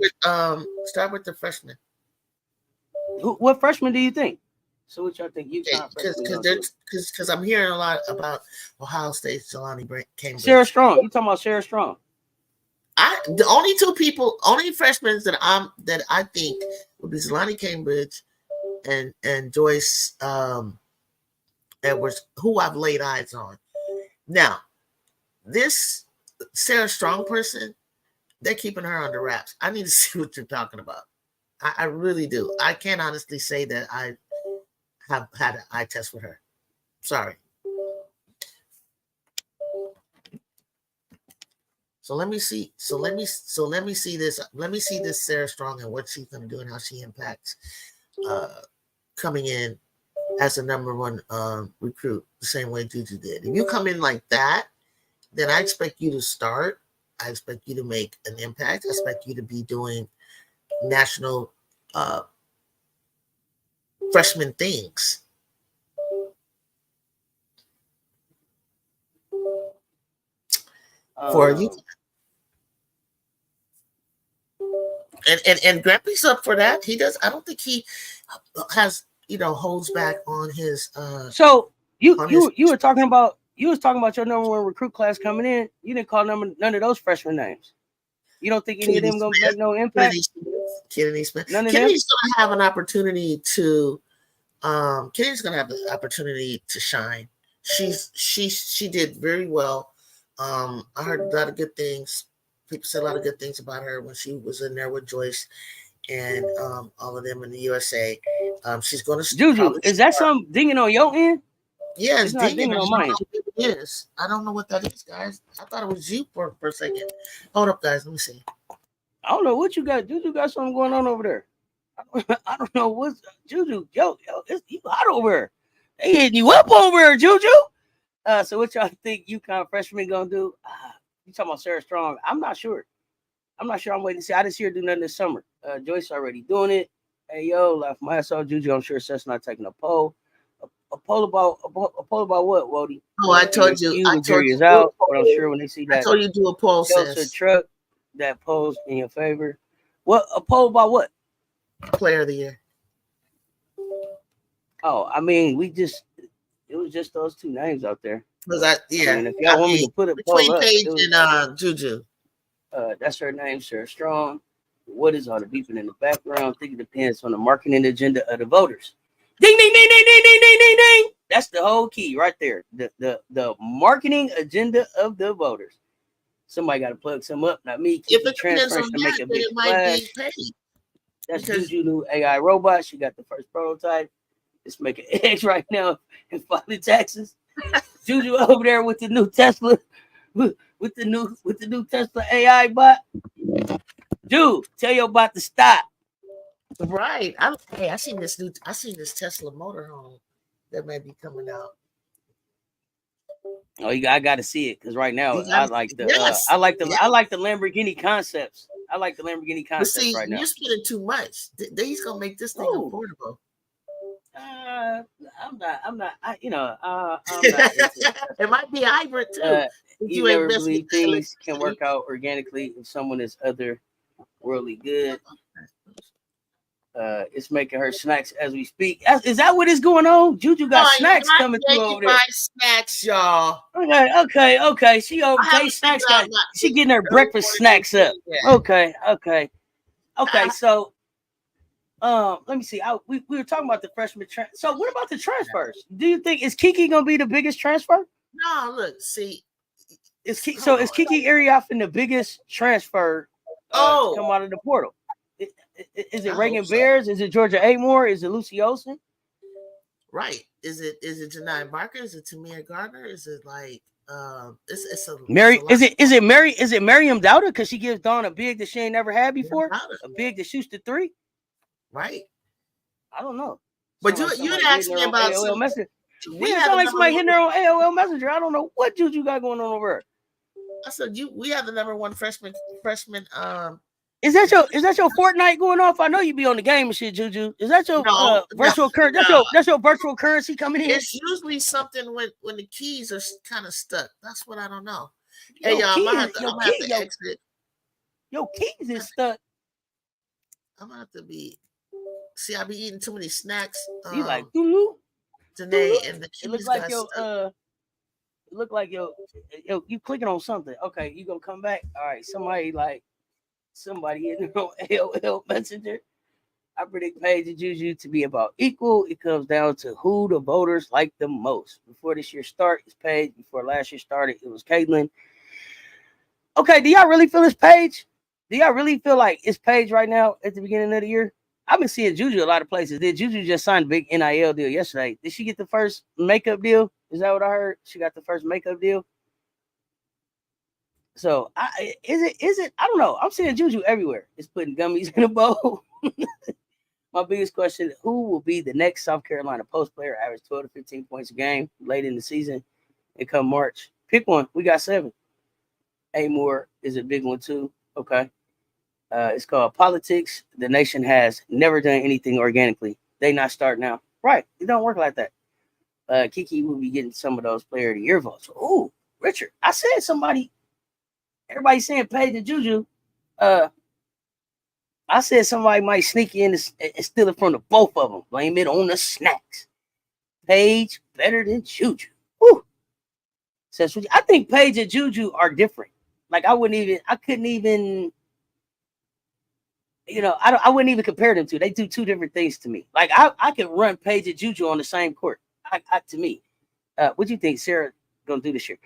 with the freshman. What freshman do you think? So what y'all think? Because I'm hearing a lot about Ohio State's Jelani Cambridge. Sarah Strong. You talking about Sarah Strong? The only freshmen that I think would be Jelani Cambridge and Joyce Edwards, who I've laid eyes on. Now, this Sarah Strong person, they're keeping her under wraps. I need to see what you're talking about. I really do. I can't honestly say that I have had an eye test with her. Sorry. So let me see. So let me see this. Let me see this Sarah Strong and what she's going to do and how she impacts coming in as a number one recruit, the same way Juju did. If you come in like that, then I expect you to start. I expect you to make an impact. I expect you to be doing national freshman things. For you. And Grampy's up for that. He does. I don't think he has, holds back on his. So you were talking about your number one recruit class coming in. You didn't call none of those freshman names. You don't think any of them gonna make no impact? Kennedy Smith. Kennedy's gonna have an opportunity to. Kennedy's gonna have the opportunity to shine. She did very well. I heard a lot of good things. People said a lot of good things about her when she was in there with Joyce and all of them in the USA. She's going to Juju. Is that some dinging on your end? Yeah, it's not dinging on mine. It is. I don't know what that is, guys. I thought it was you for a second. Hold up, guys. Let me see. I don't know what you got. Juju got something going on over there. I don't know what's Juju. Yo, it's you hot over there. They hitting you up over there, Juju. So what y'all think UConn freshmen gonna do? You talking about Sarah Strong? I'm not sure. I'm waiting to see. I didn't see her do nothing this summer. Joyce already doing it. Hey yo, laugh my ass off, Juju. I'm sure Seth's not taking a poll. A poll about what, Wody? Oh, I told you. The jury is out, but I'm sure when they see that. I told you do a poll. It's a truck that polls in your favor. What a poll about what? Player of the year. Oh, I mean, it was just those two names out there. If y'all want me to put a poll up, Paige and Juju. That's her name, Sarah Strong. What is all the beeping in the background? I think it depends on the marketing agenda of the voters. Ding, ding, ding, ding, ding, ding, ding, ding, ding. That's the whole key right there. The marketing agenda of the voters. Somebody got to plug some up, not me. If it transfers to make a big splash. That's Juju new AI robot. She got the first prototype. It's making eggs right now and filing taxes. Juju over there with the new Tesla, with the new Tesla AI bot. Dude, tell your bot to stop. Right. I seen this Tesla motorhome that may be coming out. Oh, I got to see it because right now I like the Lamborghini concepts. I like the Lamborghini concepts right now. You're spending too much. He's gonna make this thing affordable. I'm not. It might be hybrid too. You never believe things can work out organically if someone is otherworldly good. It's making her snacks as we speak. Is that what is going on? Juju got snacks coming through over there. Snacks, y'all. Okay. She snacks. She getting her breakfast snacks up. Okay. So Let me see. We were talking about the freshman so what about the transfers? Do you think is Kiki gonna be the biggest transfer? No, look, see, Is Kiki Ariaffin the biggest transfer to come out of the portal? Is it Reagan Bears? Is it Georgia Amore? Is it Lucy Olsen? Right. Is it Janai Barker? Is it Tamir Gardner? Is it like it's a Mary? Is it Miriam Dowda? Because she gives Dawn a big that she ain't never had before, a big that shoots the three. Right. I don't know. But you asked me about AOL Messenger. Yeah, sound like somebody hitting her on AOL Messenger. I don't know what Juju got going on over there. I said we have the number one freshman. Is that your Fortnite going off? I know you be on the game and shit, Juju. Is that your virtual currency? That's your virtual currency coming in. It's usually something when the keys are kind of stuck. That's what I don't know. Hey, y'all, I'm gonna have to exit. Your keys is stuck. I'm gonna have to be. See, I be eating too many snacks. You like doo-doo? Today, and the keys it looks like your it look like you clicking on something. Okay, you gonna come back? All right, somebody in on AOL Messenger. I predict Paige and Juju to be about equal. It comes down to who the voters like the most. Before this year start, it's Paige. Before last year started, it was Caitlin. Okay, do y'all really feel it's Paige? Do y'all really feel like it's Paige right now at the beginning of the year? I've been seeing Juju a lot of places. Did Juju just sign a big NIL deal yesterday? Did she get the first makeup deal? Is that what I heard? She got the first makeup deal. So is it? I don't know. I'm seeing Juju everywhere. It's putting gummies in a bowl. My biggest question: who will be the next South Carolina post player? Average 12 to 15 points a game late in the season and come March. Pick one. We got 7. Amore is a big one too. Okay. It's called Politics. The nation has never done anything organically. They not start now. Right. It don't work like that. Kiki will be getting some of those player of the year votes. Ooh, Richard. I said somebody. Everybody saying Paige and Juju. I said somebody might sneak in and steal it from the both of them. Blame it on the snacks. Paige better than Juju. Woo. Says I think Paige and Juju are different. Like I couldn't even. I wouldn't even compare them to. They do two different things to me. Like I could run Paige and Juju on the same court. To me, what do you think Sarah gonna do this year?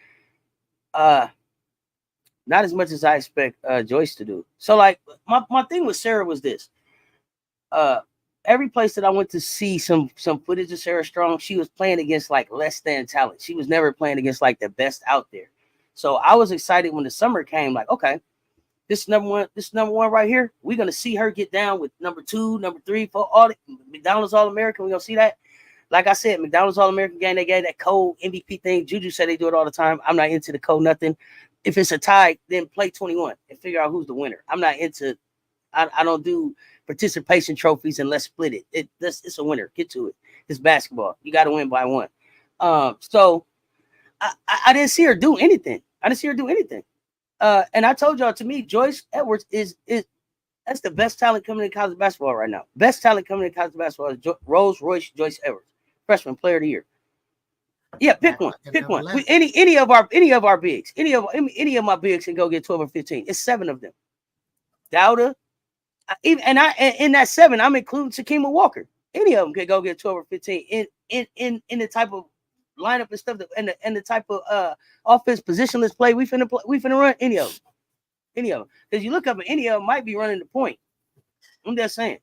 Not as much as I expect Joyce to do. So like my thing with Sarah was this. Every place that I went to see some footage of Sarah Strong, she was playing against like less than talent. She was never playing against like the best out there. So I was excited when the summer came. Like, okay. This number one right here. We're gonna see her get down with number 2, number 3, 4, all the McDonald's All-American. We're gonna see that. Like I said, McDonald's All-American game, they gave that code MVP thing. Juju said they do it all the time. I'm not into the code nothing. If it's a tie, then play 21 and figure out who's the winner. I'm not into. I don't do participation trophies and let's split it. It's a winner. Get to it. It's basketball. You got to win by 1. So I didn't see her do anything. And I told y'all, to me, Joyce Edwards is that's the best talent coming in college basketball right now. Best talent coming in college basketball is Rose Royce Joyce Edwards, freshman player of the year. Yeah, pick one. Any of our bigs, any of my bigs can go get 12 or 15. It's 7 of them. Dowda, in that 7, I'm including Sakima Walker. Any of them can go get 12 or 15 in the type of lineup and stuff and the type of offense positionless play we finna run. Any of them, because you look up and any of them might be running the point. I'm just saying,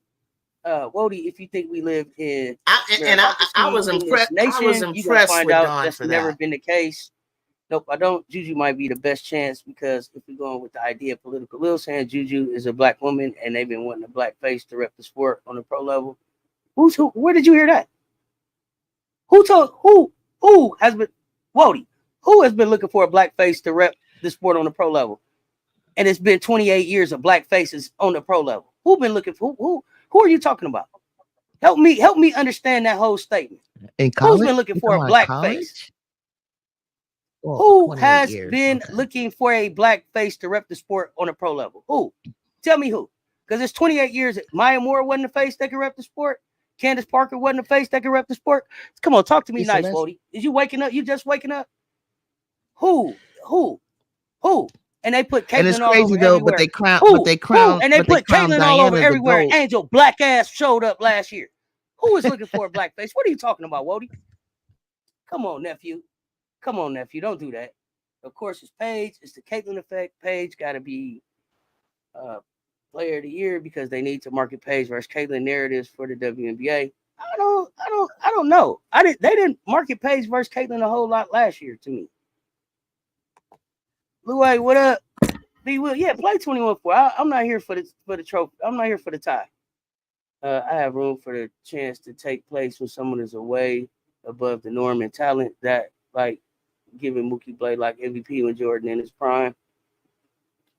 Wody, if you think we live in I was impressed. I was impressed with Dawn that's never been the case. Nope, I don't. Juju might be the best chance because if we're going with the idea of political Lil saying Juju is a black woman and they've been wanting a black face to rep the sport on the pro level. Who? Where did you hear that? Who has been Wody? Who has been looking for a black face to rep the sport on the pro level? And it's been 28 years of black faces on the pro level. Who been looking for who are you talking about? Help me understand that whole statement. In college, who's been looking for a black face? Well, who has been looking for a black face to rep the sport on a pro level? Who? Tell me who. Because it's 28 years. Maya Moore wasn't a face that could rep the sport. Candace Parker wasn't a face that could rep the sport. Come on, talk to me nice, Wody. Is you waking up? You just waking up? Who? And they put And it's Caitlyn all over crazy though, everywhere. but they crown And they put Caitlyn all over Diana everywhere. GOAT. Angel black ass showed up last year. Who is looking for a blackface? What are you talking about, Wody? Come on, nephew. Don't do that. Of course, it's Paige. It's the Caitlyn effect. Paige got to be player of the year because they need to market Paige versus Caitlyn narratives for the WNBA. I don't know. They didn't market Paige versus Caitlyn a whole lot last year to me. Louis, what up? B Will, yeah, play 21-4. I'm not here for the trophy. I'm not here for the tie. I have room for the chance to take place when someone is away above the norm and talent that like giving Mookie Blade like MVP when Jordan in his prime.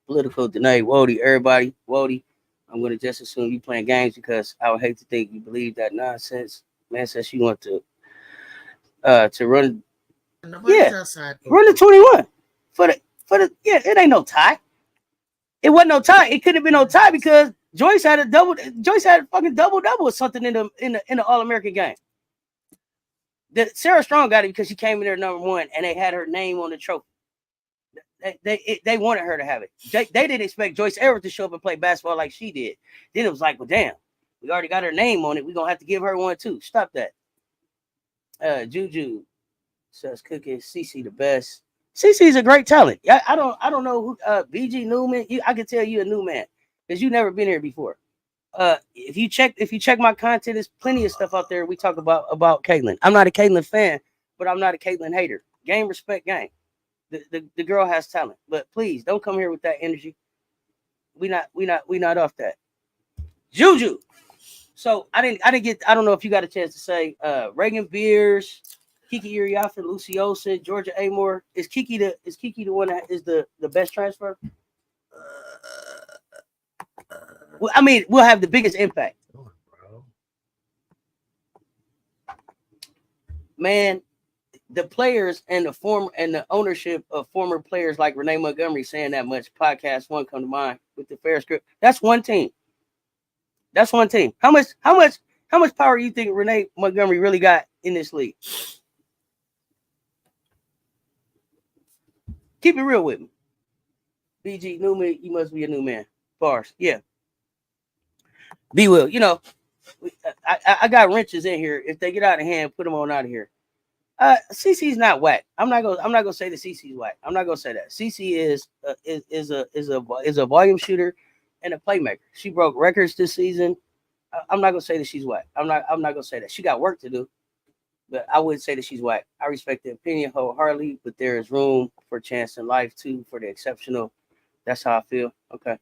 Political Danae, Wody, everybody, Wody. I'm gonna just assume you playing games because I would hate to think you believe that nonsense. Man says she want to run. Nobody's outside. Run the 21 for the it ain't no tie. It wasn't no tie. It couldn't have been no tie because Joyce had a fucking double or something in the All American game. Sarah Strong got it because she came in there number 1 and they had her name on the trophy. They wanted her to have it. They didn't expect Joyce Everett to show up and play basketball like she did. Then it was like, well, damn, we already got her name on it. We're gonna have to give her one too. Stop that. Juju says Cookie CC the best. CC's a great talent. I don't know who BG Newman. I can tell you a new man because you've never been here before. If you check my content, there's plenty of stuff out there we talk about Caitlyn. I'm not a Caitlyn fan, but I'm not a Caitlyn hater. Game, respect, game. The girl has talent, but please don't come here with that energy. We not off that. Juju. So I don't know if you got a chance to say Reagan Beers, Kiki Iriafen, Lucy Olsen, Georgia Amore. Is Kiki the one that is the best transfer? Well, I mean, we'll have the biggest impact. Man, the players and the ownership of former players like Renee Montgomery saying that much. Podcast one come to mind with the fair script. That's one team. How much power you think Renee Montgomery really got in this league? Keep it real with me. BG Newman, you must be a new man. Bars, yeah. B Will, I got wrenches in here. If they get out of hand, put them on out of here. CC's not whack. I'm not gonna say that CC's whack. I'm not gonna say that. CC is a volume shooter and a playmaker. She broke records this season. I'm not gonna say that she's whack. I'm not gonna say that. She got work to do, but I wouldn't say that she's whack. I respect the opinion wholeheartedly, but there is room for chance in life too for the exceptional. That's how I feel. Okay.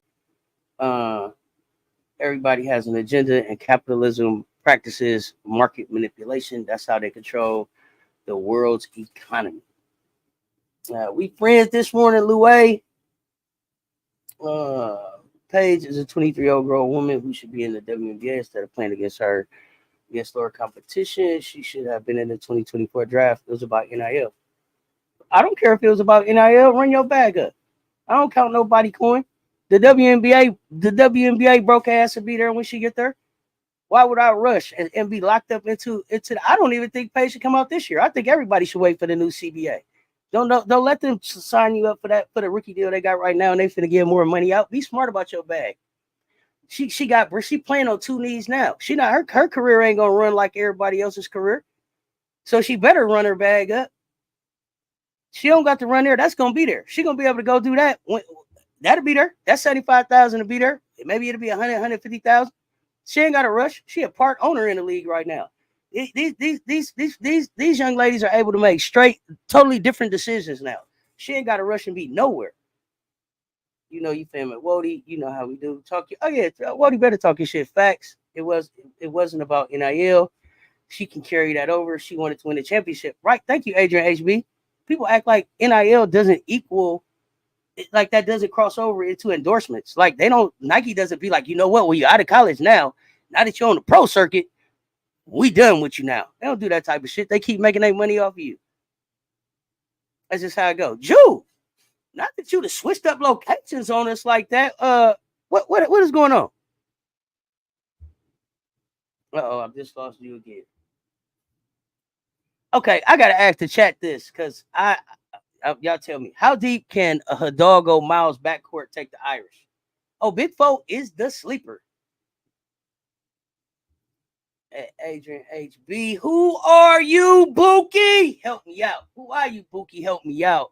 Everybody has an agenda, and capitalism practices market manipulation. That's how they control the world's economy. We friends this morning, Louis. Paige is a 23-year-old grown woman who should be in the WNBA instead of playing against lower competition. She should have been in the 2024 draft. It was about NIL. I don't care if it was about NIL. Run your bag up. I don't count nobody coin. The WNBA broke ass to be there when she get there. Why would I rush and be locked up into I don't even think Paige should come out this year. I think everybody should wait for the new CBA. Don't let them sign you up for the rookie deal they got right now and they finna get more money out. Be smart about your bag. She playing on 2 knees now. She not her career ain't gonna run like everybody else's career. So she better run her bag up. She don't got to run there. That's gonna be there. She gonna be able to go do that. That'll be there. That's 75,000 to be there. Maybe it'll be 100, 150,000. She ain't got to rush. She a part owner in the league right now. These young ladies are able to make totally different decisions now. She ain't got to rush and be nowhere. You know you family Wody. You know how we do. Wody better talk your shit. Facts. It wasn't about NIL. She can carry that over. She wanted to win the championship. Right. Thank you, Adrian HB. People act like NIL doesn't equal, like that doesn't cross over into endorsements. Like Nike doesn't be like, you know what? Well, you're out of college now that you're on the pro circuit, we done with you now. They don't do that type of shit. They keep making their money off of you. That's just how it goes. Jew, not that you'd have switched up locations on us like that. What is going on? Uh-oh, I've just lost you again. Okay, I gotta ask the chat this because Y'all tell me, how deep can a Hidalgo Miles backcourt take the Irish? Oh, Big Foe is the sleeper. Adrian HB, who are you, Buki? Help me out. Who are you, Buki? Help me out.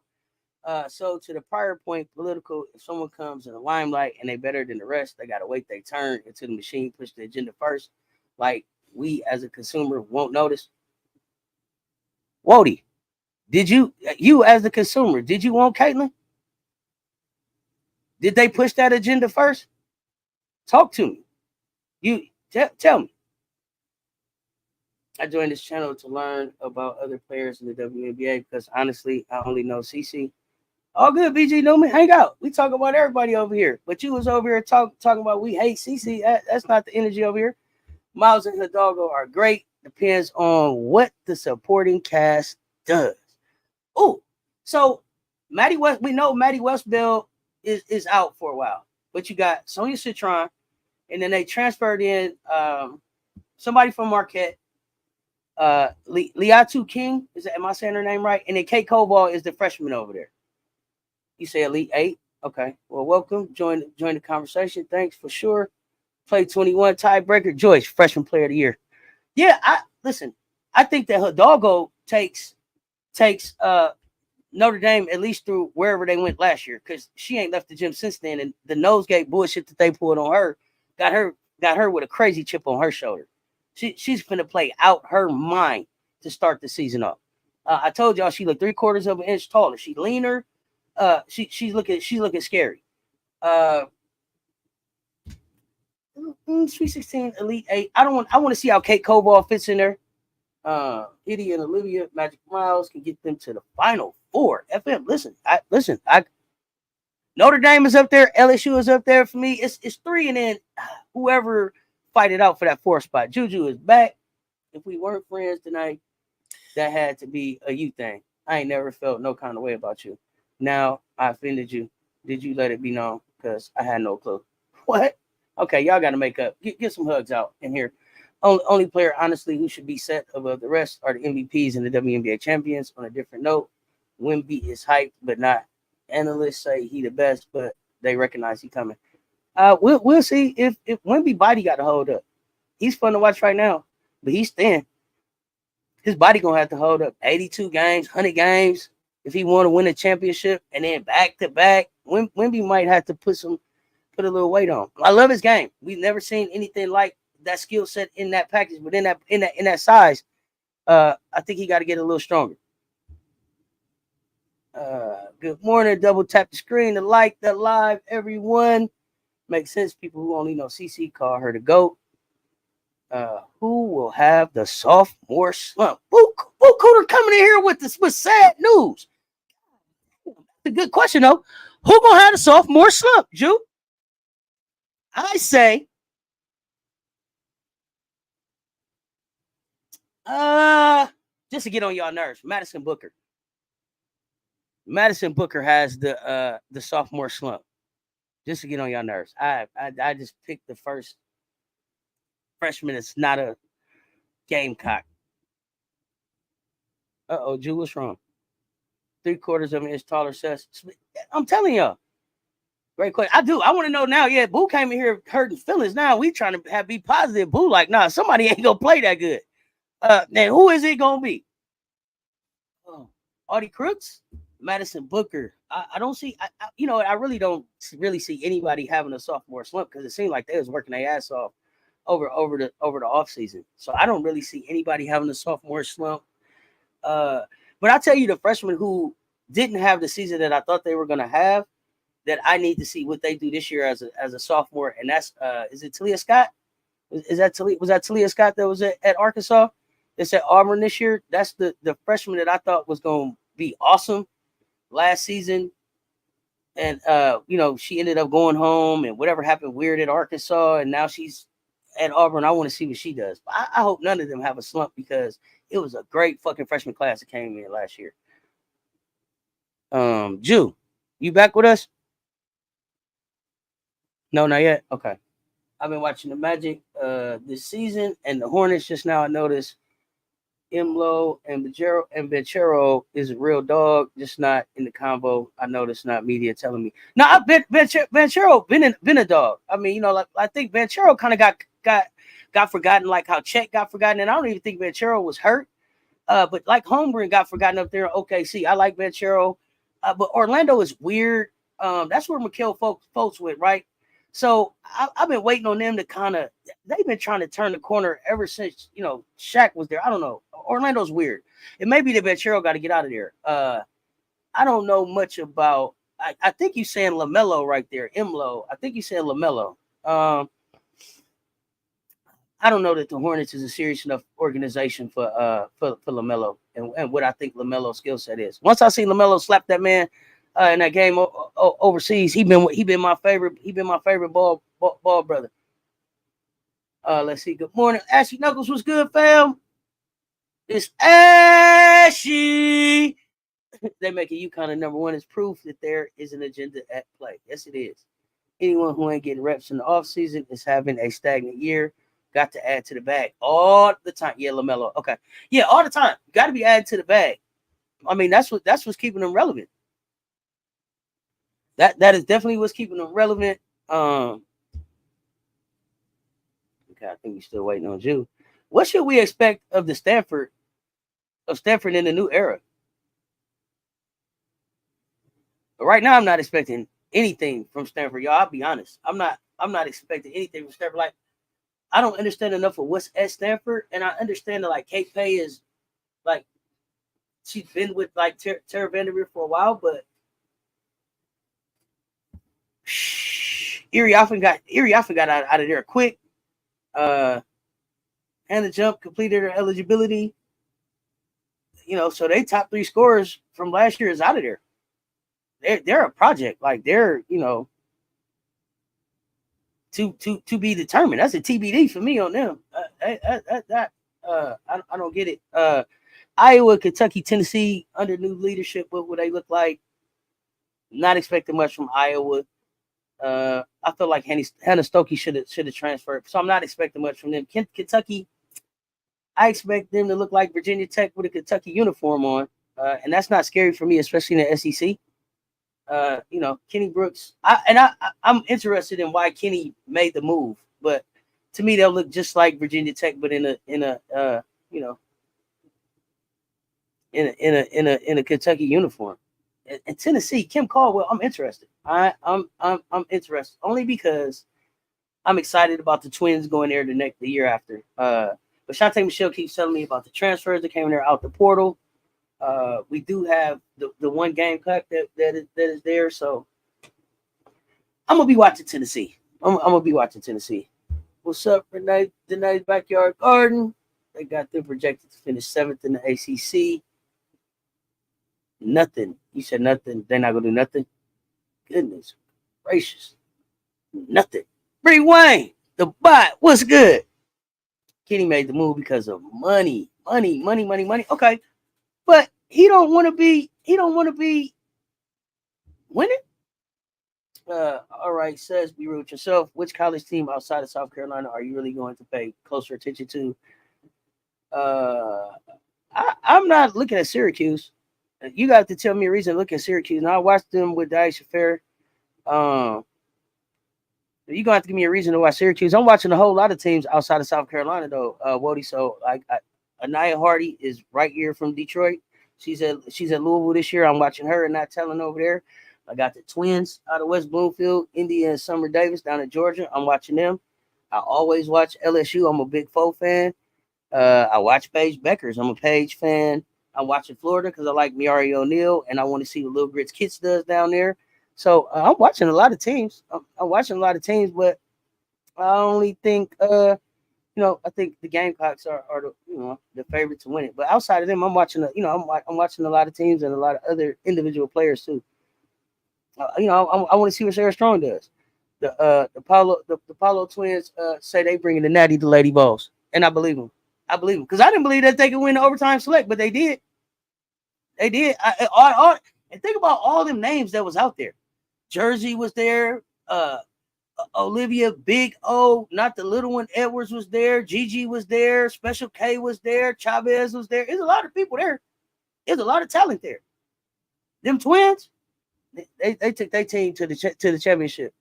So to the prior point, political, if someone comes in the limelight and they better than the rest, they gotta wait their turn until the machine push the agenda first. Like we as a consumer won't notice. Wody, did you as the consumer, did you want Caitlyn? Did they push that agenda first? Talk to me. You tell me. I joined this channel to learn about other players in the WNBA because honestly, I only know CC. All good, BG Newman. Hang out. We talk about everybody over here. But you was over here talking about we hate CC. That's not the energy over here. Miles and Hidalgo are great. Depends on what the supporting cast does. Oh, so Maddie West, we know Maddie Westbell is out for a while. But you got Sonia Citron, and then they transferred in somebody from Marquette. Liatu King, am I saying her name right? And then Kate Koval is the freshman over there. You say Elite 8? Okay. Well, welcome. Join the conversation. Thanks for sure. Play 21 tiebreaker. Joyce, freshman player of the year. Yeah, I think that Hidalgo takes Notre Dame at least through wherever they went last year, because she ain't left the gym since then, and the nosegate bullshit that they pulled on her got her with a crazy chip on her shoulder. She's gonna play out her mind to start the season off. I told y'all she looked 3/4 of an inch taller. She leaner. She's looking scary. Sweet 16, Elite 8. I want to see how Kate Koval fits in there. Edie and Olivia Magic Miles can get them to the Final Four. FM, listen. Notre Dame is up there. LSU is up there for me. It's 3, and then whoever fight it out for that 4th spot. Juju is back. If we weren't friends tonight, that had to be a you thing. I ain't never felt no kind of way about you. Now I offended you. Did you let it be known? Because I had no clue. What? Okay, y'all got to make up. Get some hugs out in here. Only player, honestly, who should be set above the rest are the MVPs and the WNBA champions. On a different note, Wemby is hyped, but not. Analysts say he the best, but they recognize he coming. We'll see if Wemby body got to hold up. He's fun to watch right now, but he's thin. His body gonna have to hold up 82 games, 100 games if he want to win a championship, and then back to back. Wemby might have to put a little weight on. I love his game. We've never seen anything like that skill set in that package, but in that size, I think he got to get a little stronger. Good morning. Double tap the screen to like the live, everyone. Makes sense. People who only know CC call her the GOAT. Who will have the sophomore slump? Who Cooter coming in here with sad news? That's a good question, though. Who gonna have the sophomore slump, Ju? I say, just to get on y'all nerves, Madison Booker. Madison Booker has the sophomore slump. Just to get on y'all nerves. I just picked the first freshman that's not a Gamecock. Ju, what's wrong? 3/4 of an inch taller says. I'm telling y'all. Great question. I want to know now. Yeah, Boo came in here hurting feelings. Now we trying to be positive. Boo like, nah, somebody ain't gonna play that good. Now who is it gonna be? Audie Crooks, Madison Booker. I don't see. I really don't really see anybody having a sophomore slump, because it seemed like they was working their ass off over the off season. So I don't really see anybody having a sophomore slump. But I tell you, the freshmen who didn't have the season that I thought they were gonna have, that I need to see what they do this year as a sophomore, and that's is it Talia Scott? Was that Talia Scott that was at Arkansas? It's at Auburn this year. That's the freshman that I thought was going to be awesome last season. And, she ended up going home, and whatever happened weird at Arkansas, and now she's at Auburn. I want to see what she does. But I hope none of them have a slump, because it was a great fucking freshman class that came in last year. Ju, you back with us? No, not yet. Okay. I've been watching the Magic this season, and the Hornets just now. I noticed Imlo and Benchero is a real dog, just not in the combo. I know that's not media telling me. No, I bet Benchero been a dog. I mean, like I think Benchero kind of got forgotten, like how Chet got forgotten, and I don't even think Benchero was hurt. But like Holmgren got forgotten up there in OKC. I like Benchero, but Orlando is weird. That's where Mikal Fultz went, right? So I've been waiting on them to kind of. They've been trying to turn the corner ever since Shaq was there. I don't know. Orlando's weird. It may be that Benchero got to get out of there. I don't know much about. I think you saying LaMelo right there, Imlo. I think you said LaMelo. I don't know that the Hornets is a serious enough organization for LaMelo and what I think LaMelo's skill set is. Once I see LaMelo slap that man in that game overseas, he been my favorite. He been my favorite ball brother. Let's see. Good morning, Ashley Knuckles. What's good, fam? It's Ashy. They making you kind of number one is proof that there is an agenda at play. Yes, it is. Anyone who ain't getting reps in the offseason is having a stagnant year. Got to add to the bag all the time. Yeah, LaMelo. Okay. Yeah, all the time. Got to be added to the bag. I mean, that's what's keeping them relevant. That is definitely what's keeping them relevant. Okay, I think we're still waiting on you. What should we expect of Stanford in the new era? But right now, I'm not expecting anything from Stanford, y'all. I'll be honest. I'm not expecting anything from Stanford. Like, I don't understand enough of what's at Stanford, and I understand that like Kate Pay is like she's been with like Tara Vanderveer for a while, but Erie often got out of there quick. And the jump completed her eligibility. So they top 3 scorers from last year is out of there. They're a project, like they're to be determined. That's a TBD for me on them. I don't get it. Iowa, Kentucky, Tennessee under new leadership. What would they look like? Not expecting much from Iowa. I feel like Hannah Stokey should have transferred, so I'm not expecting much from them. Kentucky, I expect them to look like Virginia Tech with a Kentucky uniform on, and that's not scary for me, especially in the SEC. Kenny Brooks. I'm interested in why Kenny made the move, but to me they'll look just like Virginia Tech, but in a Kentucky uniform. And Tennessee, Kim Caldwell, I'm interested. I'm interested only because I'm excited about the Twins going there the year after. But Shantae Michelle keeps telling me about the transfers that came there out the portal. We do have the one Gamecock that is there, so I'm gonna be watching Tennessee. I'm gonna be watching Tennessee. What's up, Renee? The nice backyard garden. They got them projected to finish 7th in the ACC. Nothing. You said nothing. They're not gonna do nothing. Goodness gracious, nothing. Bree Wayne, the bot. What's good? Kenny made the move because of money. Okay. But he don't want to be winning. All right, says be real with yourself. Which college team outside of South Carolina are you really going to pay closer attention to? I'm not looking at Syracuse. You got to tell me a reason to look at Syracuse. Now I watched them with Daisha Fair. You're gonna have to give me a reason to watch Syracuse. I'm watching a whole lot of teams outside of South Carolina though, Wody. So Anaya Hardy is right here from Detroit. She's at Louisville this year. I'm watching her and not telling over there. I got the Twins out of West Bloomfield, India and Summer Davis down in Georgia. I'm watching them. I always watch LSU. I'm a big Foe fan. I watch Paige Beckers. I'm a Paige fan. I'm watching Florida because I like Miari O'Neal and I want to see what Little Grits Kids does down there. So I'm watching a lot of teams. But I only think I think the Gamecocks are the favorite to win it. But outside of them, I'm watching I'm watching a lot of teams and a lot of other individual players too. I want to see what Sarah Strong does. The Apollo twins say they bringing the Natty to Lady Balls, and I believe them. Because I didn't believe that they could win the overtime select, but they did. And think about all them names that was out there. Jersey was there. Olivia, Big O, not the little one, Edwards was there. Gigi was there. Special K was there. Chavez was there. There's a lot of people there. There's a lot of talent there. Them twins, they took their team to the championship.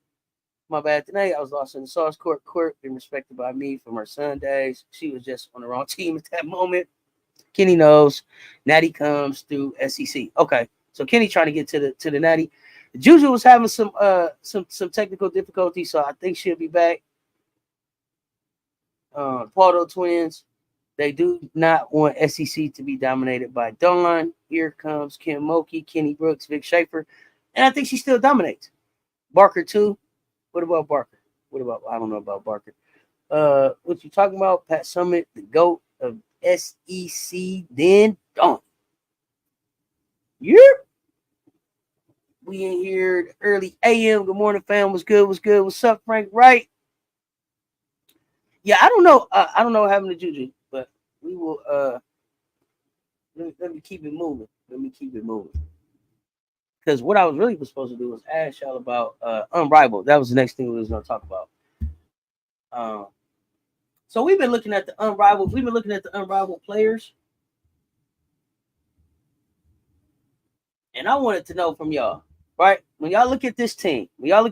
My bad. Tonight I was lost in the sauce court. Court been respected by me from her Sundays. She was just on the wrong team at that moment. Kenny knows. Natty comes through SEC. Okay, so Kenny trying to get to the Natty. Juju was having some technical difficulties, so I think she'll be back. Pardo twins, they do not want SEC to be dominated by Dawn. Here comes Kim Mulkey, Kenny Brooks, Vic Schaefer, and I think she still dominates. Barker too. What about Barker? I don't know about Barker. What you talking about? Pat Summitt, the GOAT of SEC, then Dawn. Yep. We in here early AM. Good morning, fam. What's good? What's up, Frank? Right? Yeah, I don't know. I don't know what happened to Juju, but we will. Let me keep it moving. Because what I was really supposed to do was ask y'all about Unrivaled. That was the next thing we was going to talk about. So we've been looking at the Unrivaled. We've been looking at the Unrivaled players. And I wanted to know from y'all, right? When y'all look at this team, do y'all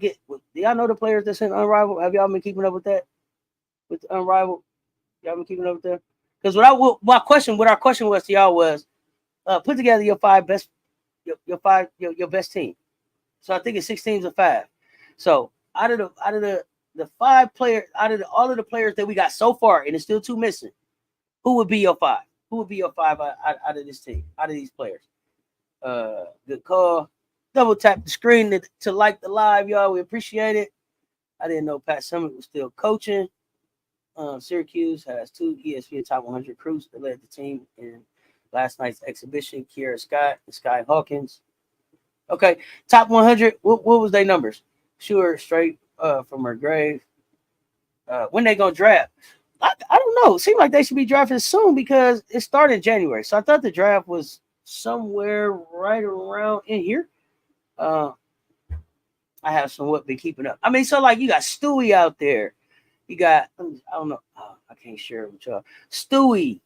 know the players that's in Unrivaled? Have y'all been keeping up with that? With the Unrivaled? Y'all been keeping up with that? Because what our question was to y'all was put together your best team. So I think it's 6 teams of 5. So out of the 5 players, all of the players that we got so far, and there's still 2 missing, who would be your 5? Who would be your 5 out of this team, out of these players? Good call. Double tap the screen to like the live, y'all. We appreciate it. I didn't know Pat Summitt was still coaching. Syracuse has 2 ESPN Top 100 crews that led the team in last night's exhibition. Kiera Scott and Sky Hawkins. Okay, Top 100. What was their numbers? Sure, straight from her grave. When they gonna draft? I don't know. It seems like they should be drafted soon because it started in January. So I thought the draft was somewhere right around in here. I have somewhat been keeping up. I mean, so like you got Stewie out there. You got, I don't know. I can't share it with y'all. Stewie,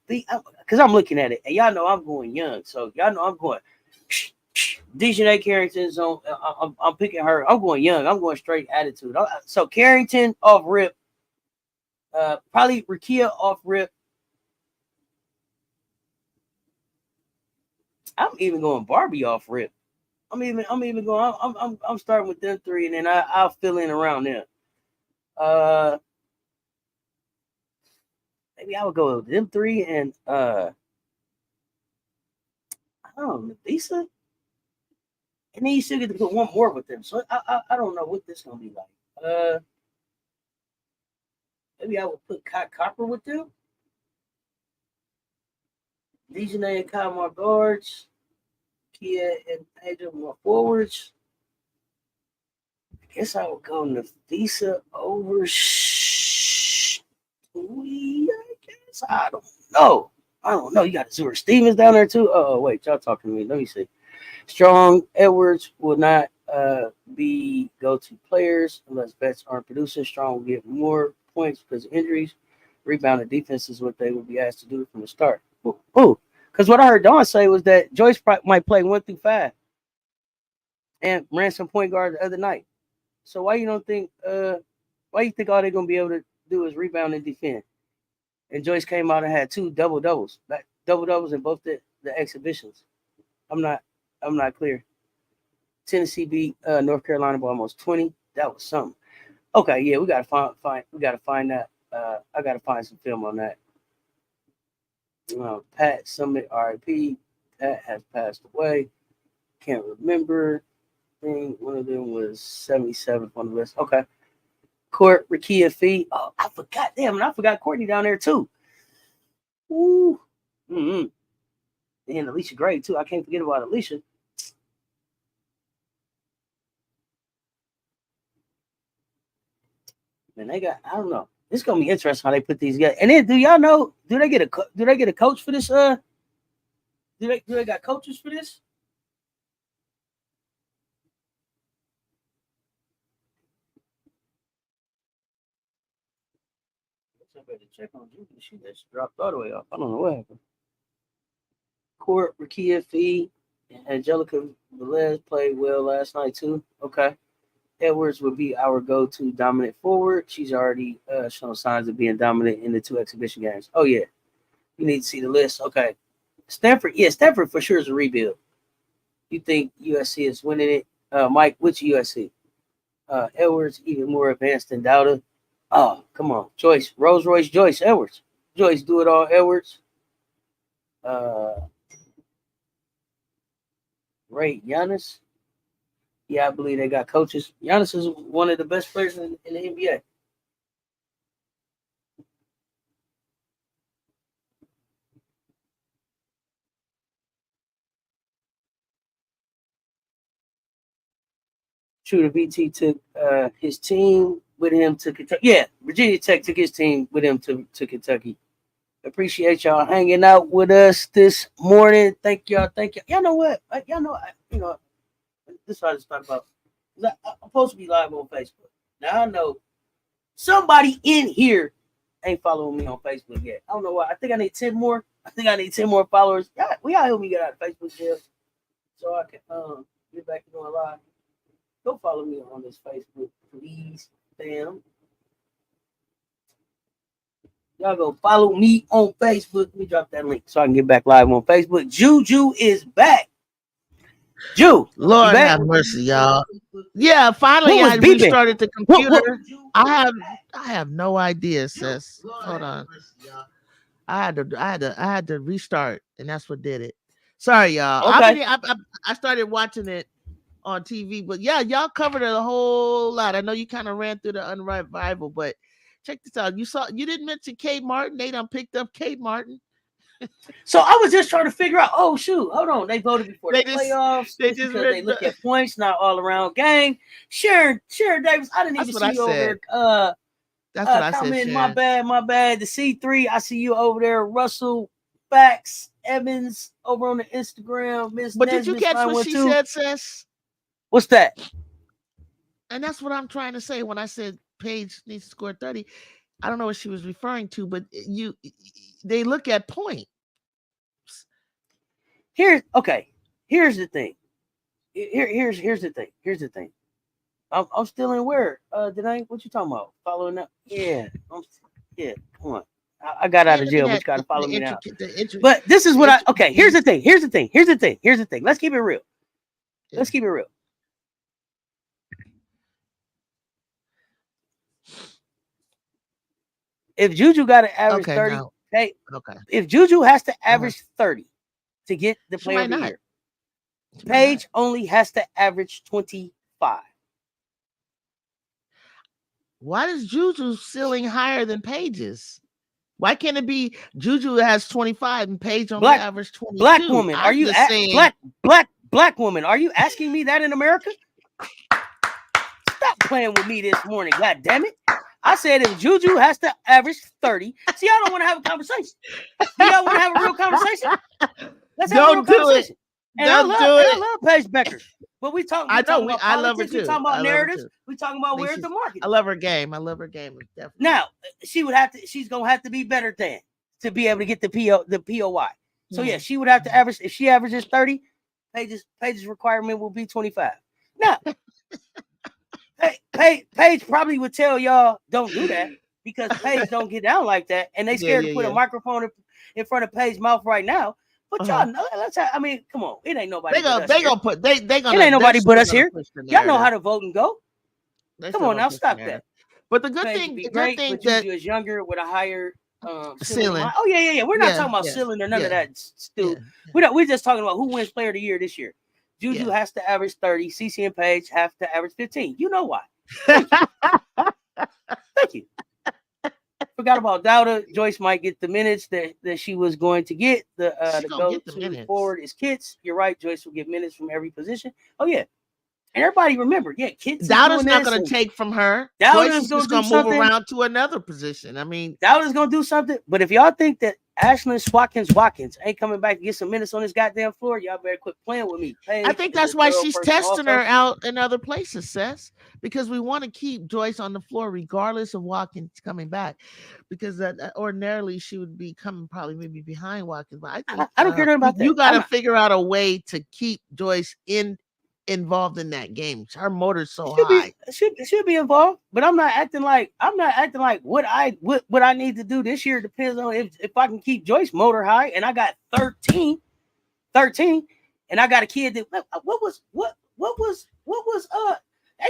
because I'm looking at it, and y'all know I'm going young. So y'all know I'm going. Dejanay Carrington's on. I'm picking her. I'm going young. I'm going straight attitude. So Carrington off rip. Probably Rakia off rip. I'm even going Barbie off rip. I'm even going. I'm starting with them 3, and then I'll fill in around them. Maybe I would go with them 3 and I don't know, Lisa. And then you still get to put one more with them. So I don't know what this is gonna be like. Maybe I would put Kai Copper with them. Dejanay and Kyle more guards. Kia and Pedro more forwards. I guess I would go Nafisa over Stewie, I guess. I don't know. You got Azura Stevens down there too. Oh, wait, y'all talking to me. Let me see. Strong Edwards will not be go-to players unless vets aren't producing. Strong will get more points because of injuries. Rebound and defense is what they will be asked to do from the start. Ooh. Because what I heard Dawn say was that Joyce might play 1 through 5 and ran some point guard the other night. So why you think all they're gonna be able to do is rebound and defend? And Joyce came out and had 2 double-doubles in both the exhibitions. I'm not clear. Tennessee beat North Carolina by almost 20. That was something. Okay, yeah, we gotta find that. I gotta find some film on that. Pat Summitt, RIP. Pat has passed away. Can't remember. I think one of them was 77th on the list. Okay. Court, Rakia Fee. Oh, I forgot. Damn, and I forgot Courtney down there too. Ooh. And Alicia Gray too. I can't forget about Alicia. Man, they got. I don't know. It's gonna be interesting how they put these together. And then, do y'all know? Do they get a coach for this? Do they got coaches for this? check on Juju. She just dropped all the way off. I don't know what happened. Court, Rakia Fee, and Angelica Velez played well last night too. Okay. Edwards would be our go-to dominant forward. She's already shown signs of being dominant in the 2 exhibition games. Oh yeah. You need to see the list. Okay. Stanford, yeah, Stanford for sure is a rebuild. You think USC is winning it? Mike, which USC? Edwards even more advanced than Dowda. Oh, come on. Joyce, Rolls Royce, Joyce, Edwards. Joyce, do it all, Edwards. Right, Giannis. Yeah, I believe they got coaches. Giannis is one of the best players in the NBA. Shooter BT took his team with him to Kentucky. Yeah, Virginia Tech took his team with him to Kentucky. Appreciate y'all hanging out with us this morning. Thank y'all. Thank y'all. Y'all know what? Y'all know, this is what I just thought about. I'm supposed to be live on Facebook. Now I know somebody in here ain't following me on Facebook yet. I don't know why. I think I need 10 more. I think I need 10 more followers. We gotta help me get out of Facebook jail so I can get back to going live. Go follow me on this Facebook, please, fam. Y'all go follow me on Facebook. Let me drop that link so I can get back live on Facebook. Juju is back. Lord have mercy, y'all. Yeah, finally I restarted the computer. I have no idea, sis. Hold on. I had to restart, and that's what did it. Sorry, y'all. Okay. I started watching it on TV, but yeah, y'all covered it a whole lot. I know you kind of ran through the Unrival, but check this out. You didn't mention Cade Martin. They done picked up Cade Martin. So I was just trying to figure out. Oh shoot, hold on. They voted before the playoffs. They look at points, not all around game. Sharon Davis. I didn't even see you over there. That's what I said. My bad. The C3. I see you over there. Russell Fax Evans over on the Instagram. But did you catch what she said, sis? What's that? And that's what I'm trying to say when I said Paige needs to score 30. I don't know what she was referring to, but they look at points. Here's the thing. Here's the thing. I'm still in where? What you talking about? Following up? Yeah. Come on. I got out of jail, but you gotta follow me now. But this is what here's the thing. Let's keep it real. If Juju got to average 30, if Juju has to average 30 to get the player of the year, Paige only has to average 25. Why is Juju ceiling higher than Paige's? Why can't it be Juju has 25 and Paige only average 22? Black woman, are you black woman? Are you asking me that in America? Stop playing with me this morning, God damn it! I said if Juju has to average 30, see, I don't want to have a conversation. Do y'all want to have a real conversation? Let's have a real conversation. And I love Paige Becker. But we talking. I love her too. We talking about narratives. We talking about where's the market. I love her game. Definitely. Now she's gonna have to be better than to be able to get the POY. So yeah, she would have to average. If she averages 30, Paige's requirement will be 25. Now, Paige probably would tell y'all don't do that because Paige don't get down like that, and they scared to put a microphone in front of Paige's mouth right now. But y'all know, come on, it ain't nobody. It ain't nobody but us here. Y'all know how to vote and go. Come on now, stop that. But the good thing that Juju is younger with a higher ceiling. Oh yeah. We're not talking about ceiling or none of that. Still, we're just talking about who wins Player of the Year this year. Juju has to average 30. CeCe and Paige have to average 15. You know why? Thank you. Forgot about Dowda. Joyce might get the minutes that she was going to get. The go-to forward is Kits. You're right. Joyce will get minutes from every position. Oh yeah. And everybody remember, Kits. Dowda's not going to take from her. Joyce is going to move around to another position. I mean, Dowda's going to do something. But if y'all think that Ashland Watkins ain't coming back to get some minutes on this goddamn floor. Y'all better quit playing with me. I think that's why she's testing her out in other places, Seth, because we want to keep Joyce on the floor regardless of Watkins coming back, because ordinarily she would be coming probably maybe behind Watkins. But I think I don't care about that. You got to figure out a way to keep Joyce involved in that game. Her motor's so high. Should be involved, but I'm not acting like what I need to do this year depends on if I can keep Joyce motor high, and I got 13, and I got a kid that what was ain't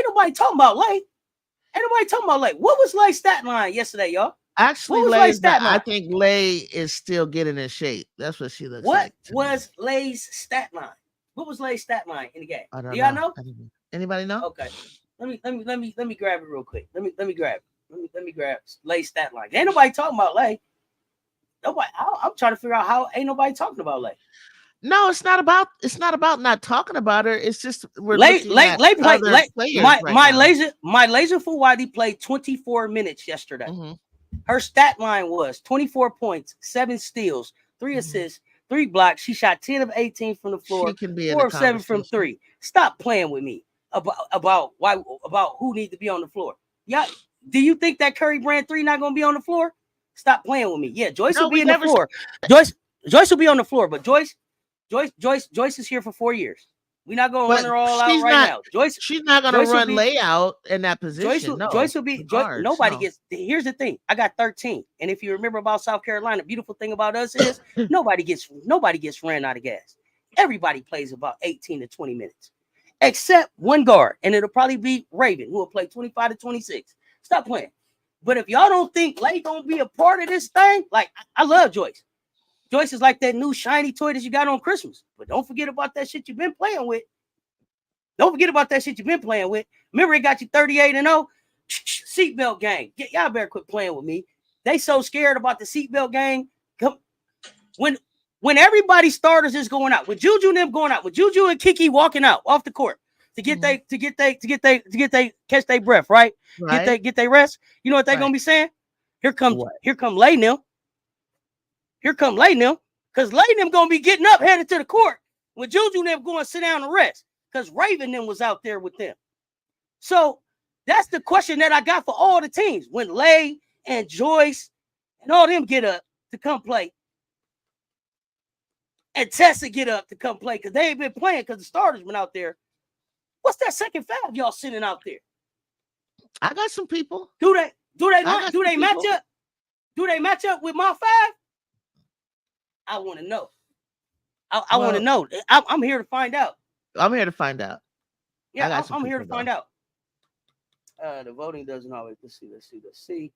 nobody talking about Lay. What was Lay's stat line yesterday, y'all? Actually, I think Lay is still getting in shape. That's what she looks like. What was Lay's stat line? What was Lay's stat line in the game? Do y'all know? Anybody know? Okay. Let me grab it real quick. Let me grab Lay's stat line. Ain't nobody talking about Lay. Nobody. I'm trying to figure out how ain't nobody talking about Lay. No, it's not about not talking about her. It's just we're Lay played. My laser for Whitey played 24 minutes yesterday. Mm-hmm. Her stat line was 24 points, 7 steals, 3 assists, 3 blocks. She shot 10 of 18 from the floor, 4 of 7 from 3. Stop playing with me about who needs to be on the floor. Yeah, do you think that Curry Brand 3 not gonna be on the floor? Stop playing with me. Yeah, Joyce will be on the floor. Joyce will be on the floor, but Joyce is here for 4 years. We're not gonna run her all out now. She's not gonna run layout in that position. Joyce will be. Nobody gets. Here's the thing. I got 13, and if you remember about South Carolina, the beautiful thing about us is nobody gets ran out of gas. Everybody plays about 18 to 20 minutes, except one guard, and it'll probably be Raven, who will play 25 to 26. Stop playing. But if y'all don't think Lay gonna be a part of this thing, like I love Joyce. Joyce is like that new shiny toy that you got on Christmas. But don't forget about that shit you've been playing with. Remember, it got you 38-0? Seatbelt gang. Y'all better quit playing with me. They so scared about the seatbelt gang. When everybody starters is going out, with Juju and them going out, with Juju and Kiki walking out off the court to catch their breath, right? Get they rest. You know what they gonna be saying? Here come Lay now. Because Lay them gonna be getting up, headed to the court. When Juju and them going to sit down and rest. Because Raven them was out there with them. So that's the question that I got for all the teams. When Lay and Joyce and all them get up to come play. And Tessa get up to come play because they ain't been playing because the starters been out there. What's that second five y'all sitting out there? I got some people. Do they match up? Do they match up with my 5? I want to know. I want to know. I'm here to find out. I'm here to find out. Yeah, I'm here to find out. The voting doesn't always. Let's see.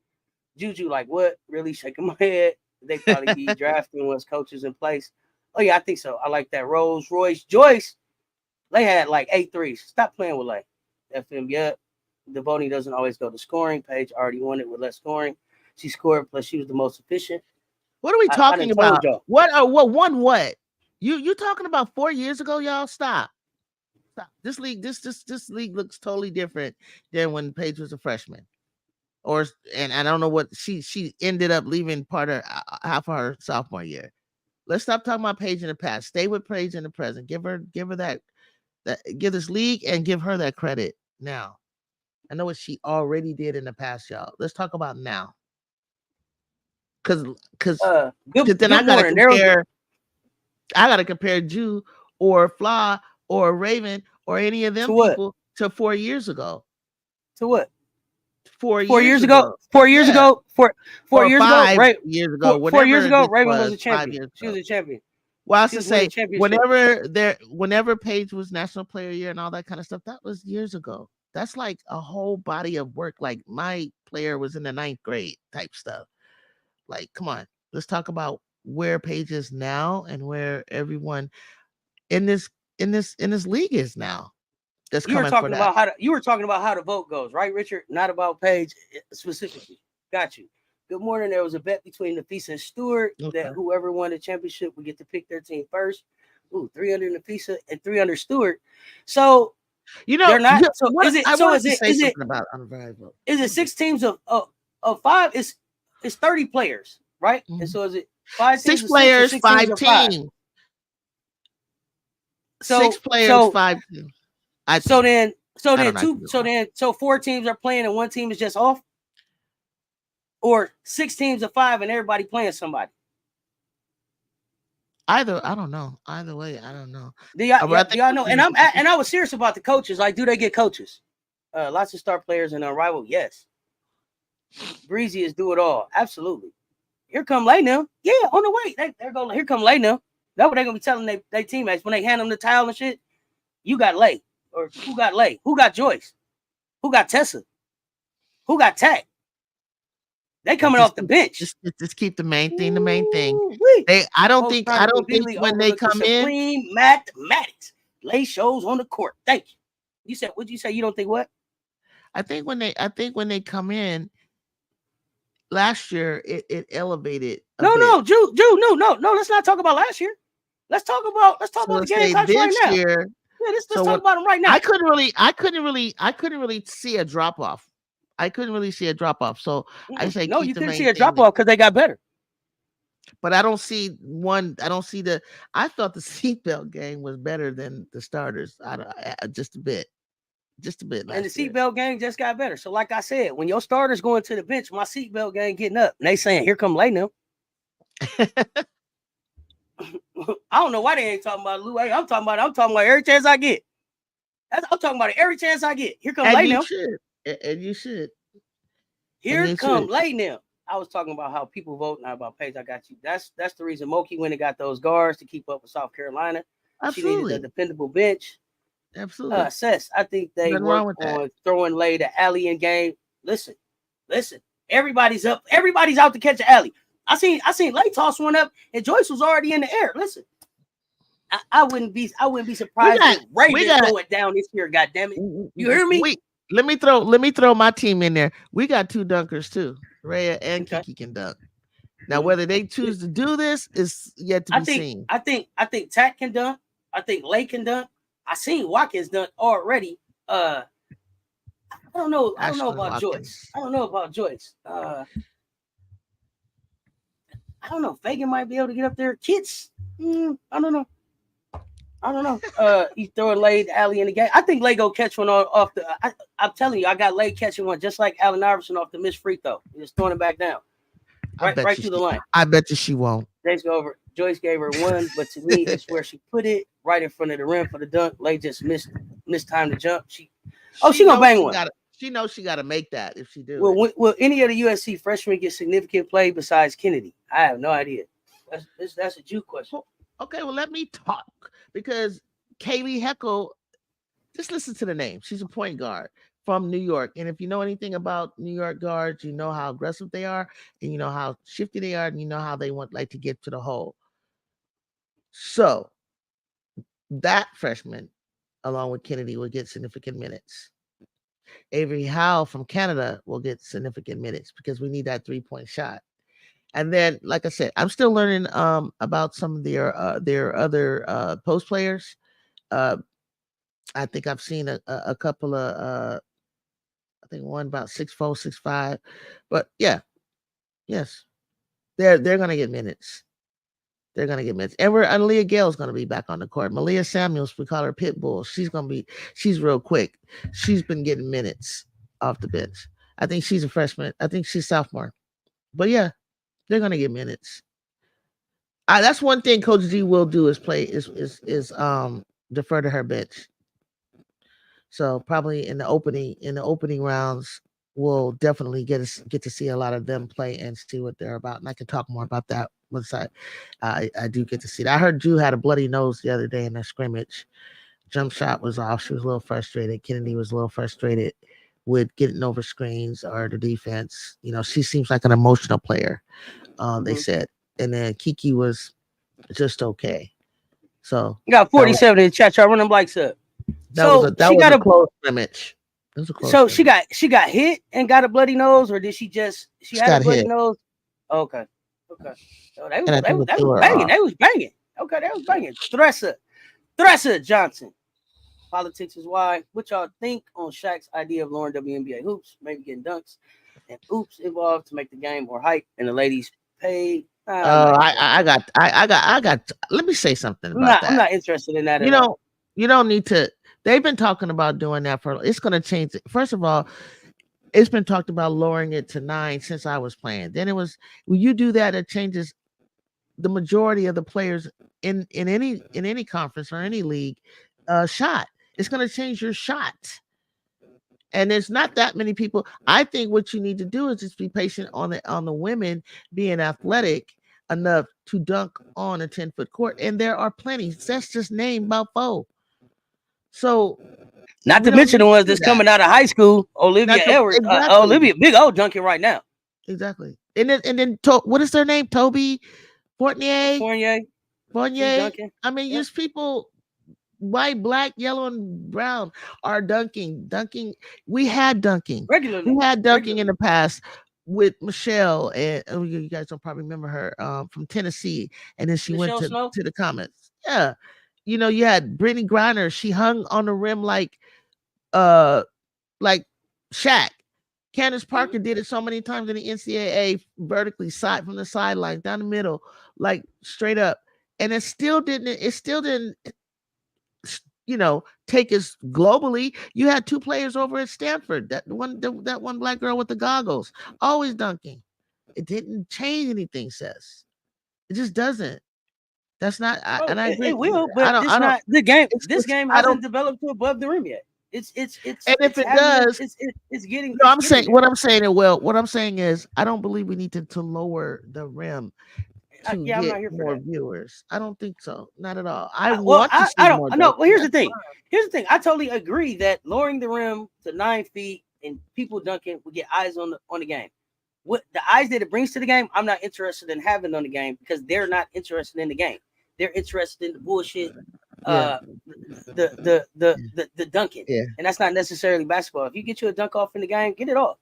Juju, like what? Really shaking my head. They probably be drafting once coaches in place. Oh yeah, I think so. I like that. Rose, Royce, Joyce. They had like 8 threes. Stop playing with like FM. Yeah, the voting doesn't always go to scoring. Paige already won it with less scoring. She scored, plus she was the most efficient. What are we talking about? What won what? You talking about 4 years ago, y'all? Stop. This league looks totally different than when Paige was a freshman. And I don't know what she ended up leaving part of half of her sophomore year. Let's stop talking about Paige in the past. Stay with Paige in the present. Give her that give this league and give her that credit now. I know what she already did in the past, y'all. Let's talk about now. Because then I gotta compare Jew or Fla or Raven or any of them people to 4 years ago. To what? 4 years ago. 4 years ago. 4 years ago. Right. Years ago. 4 years ago, Raven was a champion. She was a champion. Well, I was to say, whenever Paige was National Player of the Year and all that kind of stuff, that was years ago. That's like a whole body of work. Like my player was in the 9th grade type stuff. Like, come on, let's talk about where Paige is now and where everyone in this league is now. You were talking about how the vote goes, right, Richard? Not about Paige specifically. Got you. Good morning. There was a bet between Nafisa and Stewart that whoever won the championship would get to pick their team first. Ooh, 300 Nafisa and 300 Stewart. So they're not. So is it 6 teams of 5? It's 30 players, right? Mm-hmm. And so is it 6 players, 5 teams. So 6 players, 5 teams. So 4 teams are playing and 1 team is just off, or 6 teams of 5 and everybody playing somebody. Either, I don't know. Either way, I don't know. Do y'all know? And I was serious about the coaches. Like, do they get coaches? Lots of star players and Unrivaled. Yes. Breezy is do it all. Absolutely. Here come Lay now. Yeah, on the way. They're going. Here come Lay now. That's what they're gonna be telling their teammates when they hand them the towel and shit. You got Lay, or who got Lay? Who got Joyce? Who got Tessa? Who got Tack? They coming off the bench. Just keep the main thing. The main thing. I don't think when they come in, mathematics. Lay shows on the court. Thank you. You said, what'd you say? You don't think what? I think when they come in last year, it elevated. No. Let's not talk about last year. Let's talk about the game right now. Year, yeah, let's talk about them right now. I couldn't really see a drop off. So I say no, you couldn't see a drop off because they got better. But I don't see the. I thought the seatbelt game was better than the starters. Just a bit. And the seatbelt game just got better. So, like I said, when your starters going to the bench, my seatbelt game getting up, and they saying, "Here come Lay now." I don't know why they ain't talking about Lou. I'm talking about every chance I get. I'm talking about it every chance I get. Here come Lay now. And you should. Here come Lay now. I was talking about how people vote, not about Paige. I got you. That's the reason Moki went and got those guards to keep up with South Carolina. Absolutely. She needed a dependable bench. Absolutely. Sess, I think they work on throwing Lay the alley in game. Listen. Everybody's up. Everybody's out to catch an alley. I seen Lay toss one up, and Joyce was already in the air. Listen, I wouldn't be surprised if Ravens throw it down this year. God damn it! You hear me? Let me throw my team in there. We got 2 dunkers too. Rhea and Kiki can dunk. Now, whether they choose to do this is yet to be seen. I think Tack can dunk. I think Lay can dunk. I seen Watkins dunk already. I don't know about Joyce. I don't know about Joyce. I don't know. Fagan might be able to get up there. Kids, I don't know. You throw a Lay alley in the game. I think Lay go catch one off the. I'm telling you, I got Lay catching one just like Allen Iverson off the missed free throw. Just throwing it back down, right through the line. I bet you she won't. Joyce gave her one, but to me, it's where she put it right in front of the rim for the dunk. Lay just missed time to jump. She gonna bang one. She knows she got to make that if she do. Will any of the USC freshmen get significant play besides Kennedy? I have no idea. That's a Jew question. Okay, well, let me talk because Kaylee Heckle, just listen to the name. She's a point guard from New York. And if you know anything about New York guards, you know how aggressive they are, and you know how shifty they are, and you know how they like to get to the hole. So that freshman, along with Kennedy, will get significant minutes. Avery Howe from Canada will get significant minutes because we need that 3-point shot. And then, like I said, I'm still learning about some of their other post players. I think I've seen a couple of I think one about 6'4", 6'5", but yes, they're gonna get minutes. They're gonna get minutes. And Leah Gale's gonna be back on the court. Malia Samuels, we call her Pitbull. She's real quick. She's been getting minutes off the bench. I think she's a freshman. I think she's sophomore. But yeah, they're gonna get minutes. That's one thing Coach G will do is defer to her bench. So probably in the opening rounds, we'll definitely get to see a lot of them play and see what they're about. And I can talk more about that once I do get to see that. I heard Drew had a bloody nose the other day in a scrimmage. Jump shot was off. She was a little frustrated. Kennedy was a little frustrated with getting over screens or the defense. You know, she seems like an emotional player, they said. And then Kiki was just okay. So you got 47 in the chat. Y'all run them likes up. That was a close scrimmage. She got hit and got a bloody nose, or did she had a bloody nose? Okay. So they was banging. Okay, they was banging. Thressa Johnson. Politics is why. What y'all think on Shaq's idea of lowering WNBA hoops, maybe getting dunks and oops involved to make the game more hype and the ladies paid? I got. Let me say something about that. I'm not interested in that. You don't need to. They've been talking about doing that for. It's going to change it. First of all, it's been talked about lowering it to 9 since I was playing. Then it was when you do that, it changes the majority of the players in any conference or any league shot. It's going to change your shot. And there's not that many people. I think what you need to do is just be patient on the women being athletic enough to dunk on a 10-foot court. And there are plenty. That's just named about 4. So not to mention the ones that's coming out of high school. Olivia Edwards, exactly. Olivia Big O dunking right now. Exactly. And then what is their name? Toby Fournier. I mean, just people, white, black, yellow, and brown are dunking. We had dunking regularly. We had dunking in the past with Michelle, and you guys don't probably remember her from Tennessee, and then she Michelle went to the Comets. Yeah, you had Brittany Griner. She hung on the rim like Shaq. Candace Parker did it so many times in the NCAA, vertically, side from the sideline, down the middle, like straight up, and it still didn't take us globally. You had 2 players over at Stanford. That one black girl with the goggles, always dunking. It didn't change anything, Says. It just doesn't. That's not. And I agree. It will, but it's not the game. This game hasn't developed to above the rim yet. It's and if it does, it's getting. No, I'm saying what I'm saying. What I'm saying is, I don't believe we need to lower the rim to I'm not here get more viewers. I don't think so. Not at all. I don't. No. Well, here's the thing. I totally agree that lowering the rim to 9 feet and people dunking will get eyes on the game. What the eyes that it brings to the game, I'm not interested in having on the game because they're not interested in the game. They're interested in the bullshit. The dunking, and that's not necessarily basketball. If you get you a dunk off in the game, get it off.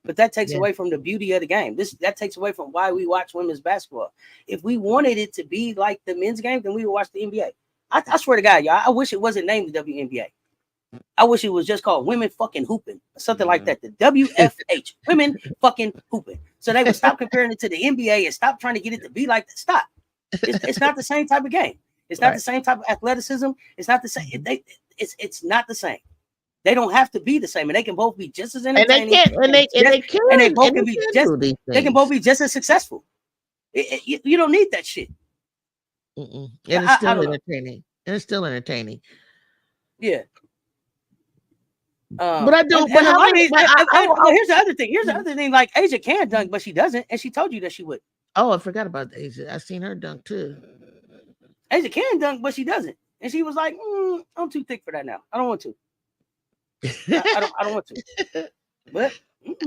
But that takes away from the beauty of the game. That takes away from why we watch women's basketball. If we wanted it to be like the men's game, then we would watch the NBA. I swear to God, y'all, I wish it wasn't named the WNBA. I wish it was just called Women Fucking Hooping or something like that. The WFH, Women Fucking Hooping. So they would stop comparing it to the NBA and stop trying to get it to be like that. Stop. It's not the same type of game. It's not the same type of athleticism. It's not the same. It's not the same. They don't have to be the same, and they can both be just as entertaining. They can both be just as successful. You don't need that shit. And it's still entertaining. Yeah. But I don't. But here's the other thing. Here's the other thing. Like Asia can dunk, but she doesn't, and she told you that she would. Oh, I forgot about Asia. I seen her dunk too. Asia can dunk, but she doesn't, and she was like, "I'm too thick for that now. I don't want to. I don't want to." But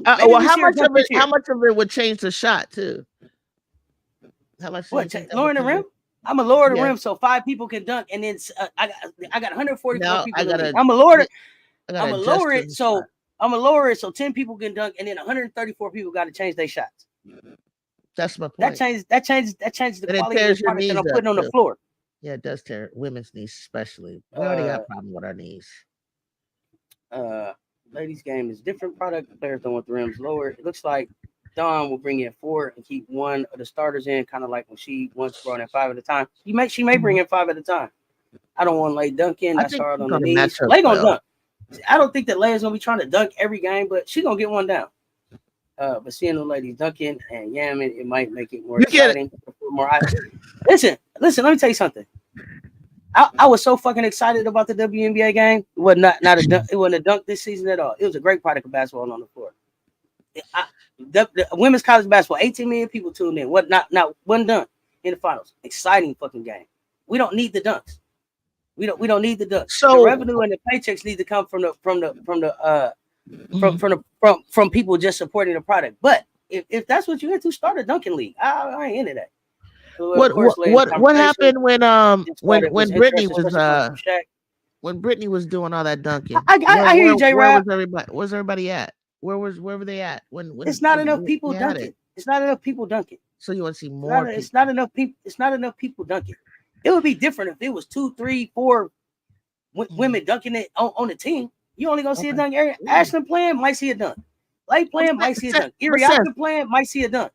how much of it would change the shot too? How much? What lowering the rim? I'm gonna lower the rim so 5 people can dunk, and then I got 144 people. I'm gonna lower it so 10 people can dunk, and then 134 people got to change their shots. That's my point. That changes the quality of the product that I'm putting on the floor. Yeah, it does tear women's knees, especially. We already got a problem with our knees. Ladies' game is different product. Players don't want the rims lower. It looks like Dawn will bring in 4 and keep one of the starters in, kind of like when she once brought in 5 at a time. She may bring in 5 at a time. I don't want Lay dunking. That's hard on the knees. Lay gonna dunk. I don't think that Lay's gonna be trying to dunk every game, but she's gonna get one down. But seeing the ladies dunking and yamming, it might make it more exciting. Listen, let me tell you something. I was so fucking excited about the WNBA game. It was not a dunk. It wasn't a dunk this season at all. It was a great product of basketball on the floor. The women's college basketball, 18 million people tuned in. Not one dunk in the finals. Exciting fucking game. We don't need the dunks. We don't need the dunks. So the revenue and the paychecks need to come from people just supporting the product. But if that's what you're into, start a dunking league. I ain't into that. So what happened when Brittany was doing all that dunking? I hear you, J-Rod. Where's everybody at? Where were they at? When it's not enough people dunking. It's not enough people dunking. So you want to see more? It's not enough people. It's not enough people dunking. It would be different if it was 2, 3, 4 women dunking it on the team. You only gonna see a dunk. Ashland playing might see a dunk. Lay playing might see a dunk. Iriaka playing might see a dunk.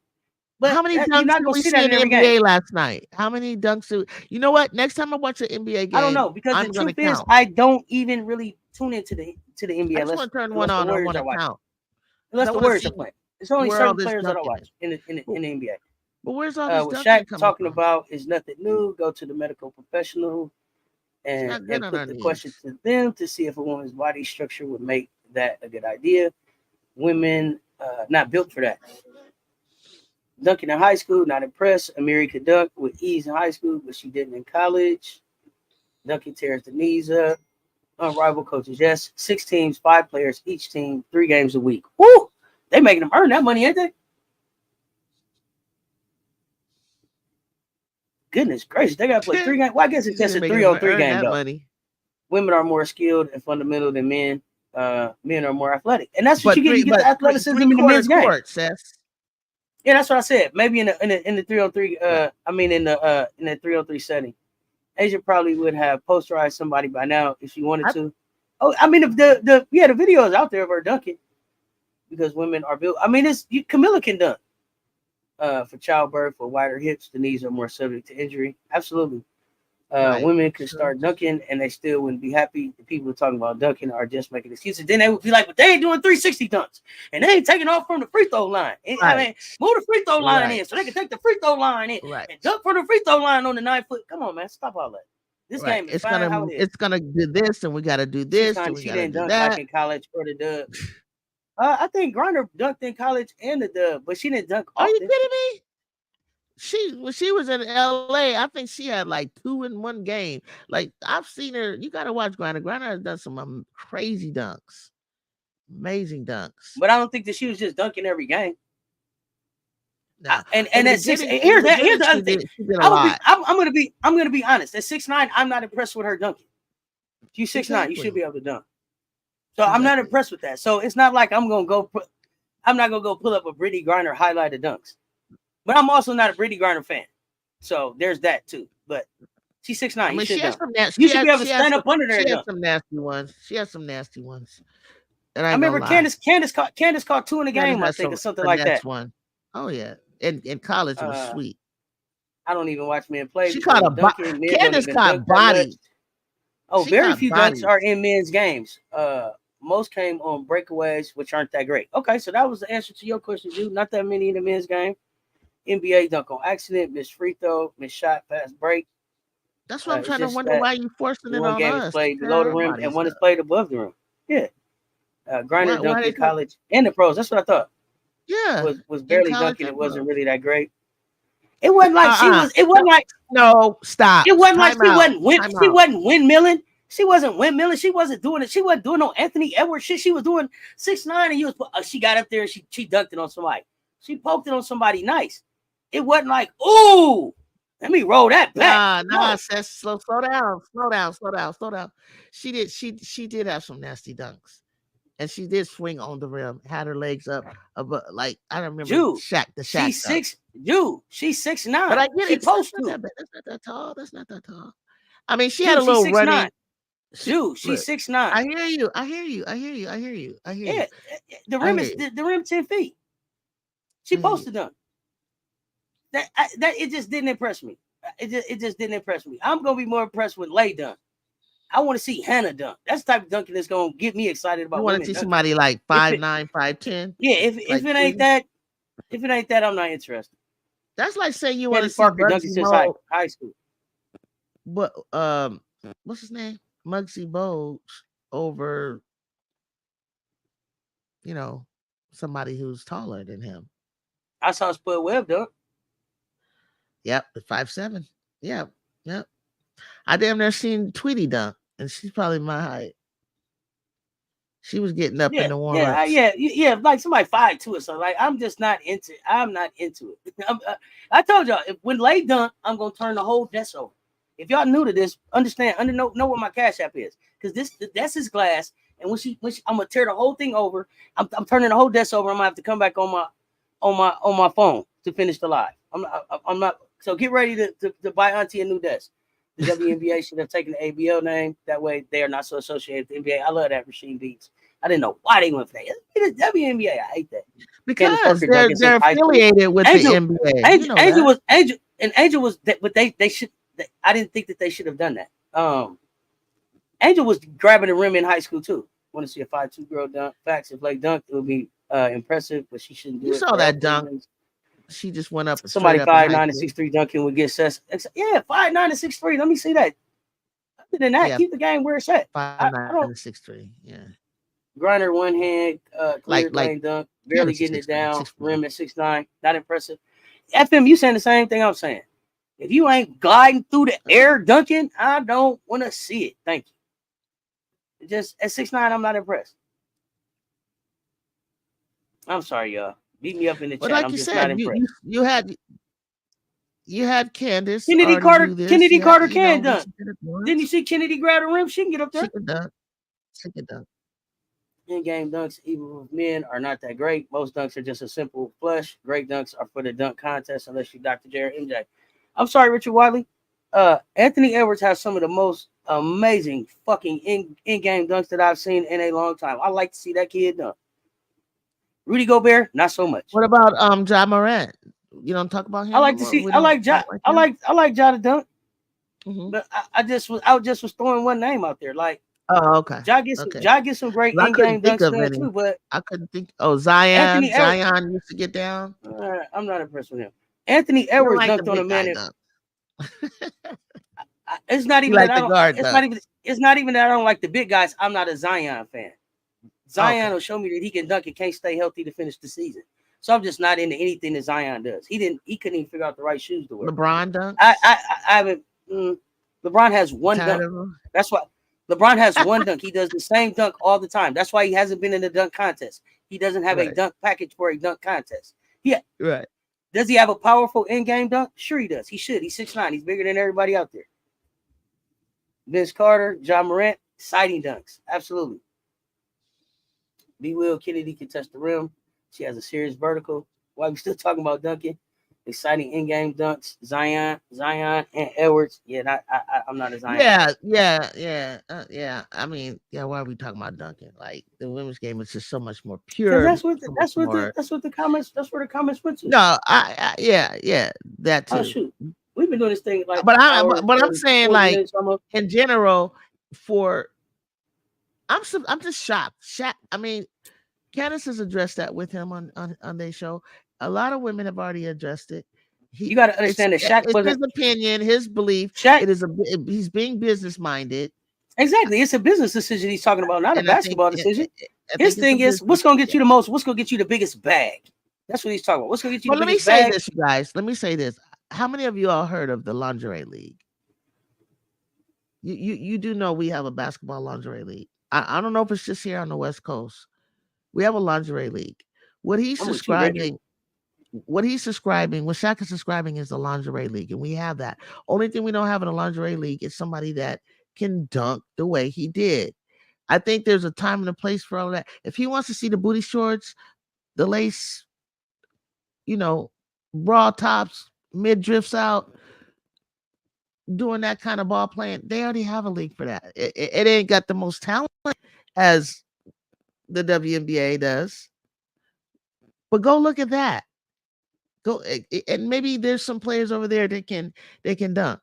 But how many dunks did we see in the NBA last night? How many dunks? You know what? Next time I watch an NBA game, I don't know, because the truth is, I don't even really tune into the NBA. I just want to turn one on. I want to count. Unless the Warriors are playing. There's only certain players that I watch in the NBA. But where's all this what Shaq talking about is nothing new. Go to the medical professional and put the question to them to see if a woman's body structure would make that a good idea. Women not built for that. Dunking in high school, not impressed. Amiri could dunk with ease in high school, but she didn't in college. Dunking tears the knees up. Unrivaled coaches, yes. 6 teams, 5 players, each team, 3 games a week. Woo! They making them earn that money, ain't they? Goodness gracious, they got to play 3 games. Well, I guess it's just a 3-on-3 game, though. Money. Women are more skilled and fundamental than men. Men are more athletic, and that's what you get. You get the athleticism in the men's game. Yeah, that's what I said. Maybe in the 3-on-3. I mean in the 3-on-3 setting, Asia probably would have posterized somebody by now if she wanted to. Oh, I mean, if the video is out there of her dunking, because women are built. I mean, Camilla can dunk. For childbirth, for wider hips, the knees are more subject to injury. Absolutely. Women could start dunking and they still wouldn't be happy. The people talking about dunking are just making excuses. Then they would be like, but they ain't doing 360 dunks and they ain't taking off from the free throw line. I mean, move the free throw line in so they can take the free throw line in and dunk from the free throw line on the 9-foot. Come on, man, stop all that. This game is it's gonna do this and we got to do this. And she didn't dunk like in college for the dub. I think Griner dunked in college and the dub, but she didn't dunk often. Are you kidding me? When she was in LA, I think she had like 2 in one game. Like I've seen her. You got to watch Griner. Griner has done some crazy dunks, amazing dunks. But I don't think that she was just dunking every game. No. And at 6, here's the other thing. I'm gonna be honest. At 6'9", I'm not impressed with her dunking. She's 6'9", you should be able to dunk. So I'm not impressed with that. So it's not like I'm not gonna go pull up a Brittany Griner highlighted dunks. But I'm also not a Brittany Griner fan. So there's that too. But she's 6'9". I mean, you should be able to stand up under there. She has some nasty ones. And I remember Candace caught 2 in the game, I think, or something like that. One. Oh yeah. In college it was sweet. I don't even watch men play. She caught Candace caught bodies. Oh, very few dunks are in men's games. Most came on breakaways, which aren't that great. Okay, so that was the answer to your question, Jude. Not that many in the men's game. NBA dunk on accident, missed free throw, missed shot, fast break. That's what I'm trying to wonder why you forcing it on us. One game is played below the rim and one is played above the rim. Yeah. Griner dunked in college and the pros. That's what I thought. Yeah. Was barely dunking. It wasn't really that great. It wasn't like she was. It wasn't like no stop. It wasn't like she wasn't windmilling. She wasn't windmilling. She wasn't doing it. She wasn't doing no Anthony Edwards shit. She was doing 6'9", and she got up there and she dunked it on somebody. She poked it on somebody nice. It wasn't like, ooh, let me roll that back. Nah, Seth, slow down. She did have some nasty dunks. And she did swing on the rim, had her legs up, like I don't remember Shaq. She's 6'9". But I get it. That's not that tall. I mean, she had a little running. She's 6'9". I hear you. Yeah, the rim 10 feet. She posted dunk. That it just didn't impress me. It just didn't impress me. I'm gonna be more impressed with Lay dunk. I want to see Hannah dunk. That's the type of dunking that's gonna get me excited about. You want to see somebody like 5'9", 5'10"? Yeah, if it ain't that, I'm not interested. That's like saying you want to see Muggsy since high school. But what's his name? Muggsy Bogues over, somebody who's taller than him. I saw Spud Webb dunk. Yep, 5'7". Yep. I damn near seen Tweety dunk, and she's probably my height. She was getting up in the warm-ups. Yeah, like somebody 5'2" or something. Like I'm not into it. I told y'all, when Lay dunk, I'm gonna turn the whole desk over. If y'all new to this, know what my Cash App is, because the desk is glass, and when she I'm gonna tear the whole thing over. I'm turning the whole desk over. I'm gonna have to come back on my phone to finish the live. I'm not. So get ready to buy Auntie a new desk. The WNBA should have taken the ABL name. That way they are not so associated with the NBA. I love that Rasheed Beats. I didn't know why they went for that. The WNBA, I hate that. Because they're affiliated with the NBA. Angel was, but they should. I didn't think that they should have done that. Angel was grabbing the rim in high school too. Want to see a 5'2" girl dunk? Facts. If like dunk, it would be impressive, but she shouldn't do it. You saw that dunk. She just went up. Somebody 5'9" and 6'3" dunking would get sus. Yeah, 5'9" and 6'3". Let me see that. Other than that, keep the game where it's at. 5'9" and 6'3". Yeah. Grinder one hand, clear lane dunk, barely getting it down. Rim at 6'9", not impressive. FM, you saying the same thing I'm saying. If you ain't gliding through the air dunking, I don't want to see it. Thank you. Just at 6'9", I'm not impressed. I'm sorry, y'all. Beat me up in the chat. Like I'm you just said, not impressed. You had Candace. Kennedy Carter can dunk. Didn't you see Kennedy grab the rim? She can get up there. She can dunk. In-game dunks, even with men, are not that great. Most dunks are just a simple flush. Great dunks are for the dunk contest, unless you Dr. Jared MJ. I'm sorry, Richard Wiley. Anthony Edwards has some of the most amazing fucking in-game dunks that I've seen in a long time. I like to see that kid dunk. Rudy Gobert, not so much. What about Ja Morant? You don't talk about him. I like to see. I like Ja to dunk. Mm-hmm. But I just was throwing one name out there. Like, oh, okay. Ja gets some great in-game dunks too. But I couldn't think. Oh, Zion. Zion used to get down. I'm not impressed with him. Anthony Edwards dunked on a man. It's not even that I don't. It's not even that I don't like the big guys. I'm not a Zion fan. Zion will show me that he can dunk and can't stay healthy to finish the season. So I'm just not into anything that Zion does. He couldn't even figure out the right shoes to wear. LeBron dunk? I haven't. LeBron has one dunk. That's why LeBron has one dunk. He does the same dunk all the time. That's why he hasn't been in the dunk contest. He doesn't have a dunk package for a dunk contest. Yeah. Right. Does he have a powerful in-game dunk? Sure he does. He should. He's 6'9". He's bigger than everybody out there. Vince Carter, Ja Morant, exciting dunks. Absolutely. B. Will Kennedy can touch the rim. She has a serious vertical. Why we still talking about dunking? Exciting in-game dunks. Zion, and Edwards. Yeah, I'm not a Zion. Yeah. I mean, why are we talking about dunking? Like the women's game is just so much more pure. That's where the comments went to. No, that too. Oh shoot, we've been doing this thing like. But I'm saying like in general I'm just shocked. I mean, Candace has addressed that with him on their show. A lot of women have already addressed it. You got to understand that Shaq was his opinion, his belief. He's being business minded. Exactly, it's a business decision he's talking about, not a basketball decision. His thing is, what's going to get you the most? What's going to get you the biggest bag? That's what he's talking about. What's going to get you the biggest bag? Let me say this, you guys. Let me say this. How many of you all heard of the Lingerie League? You do know we have a basketball lingerie league. I don't know if it's just here on the West Coast. We have a lingerie league. What Shaq is subscribing is the lingerie league, and we have that. Only thing we don't have in a lingerie league is somebody that can dunk the way he did. I think there's a time and a place for all of that. If he wants to see the booty shorts, the lace, bra tops, mid drifts out, doing that kind of ball playing, they already have a league for that. It ain't got the most talent as the WNBA does, but go look at that. Go, and maybe there's some players over there that can dunk.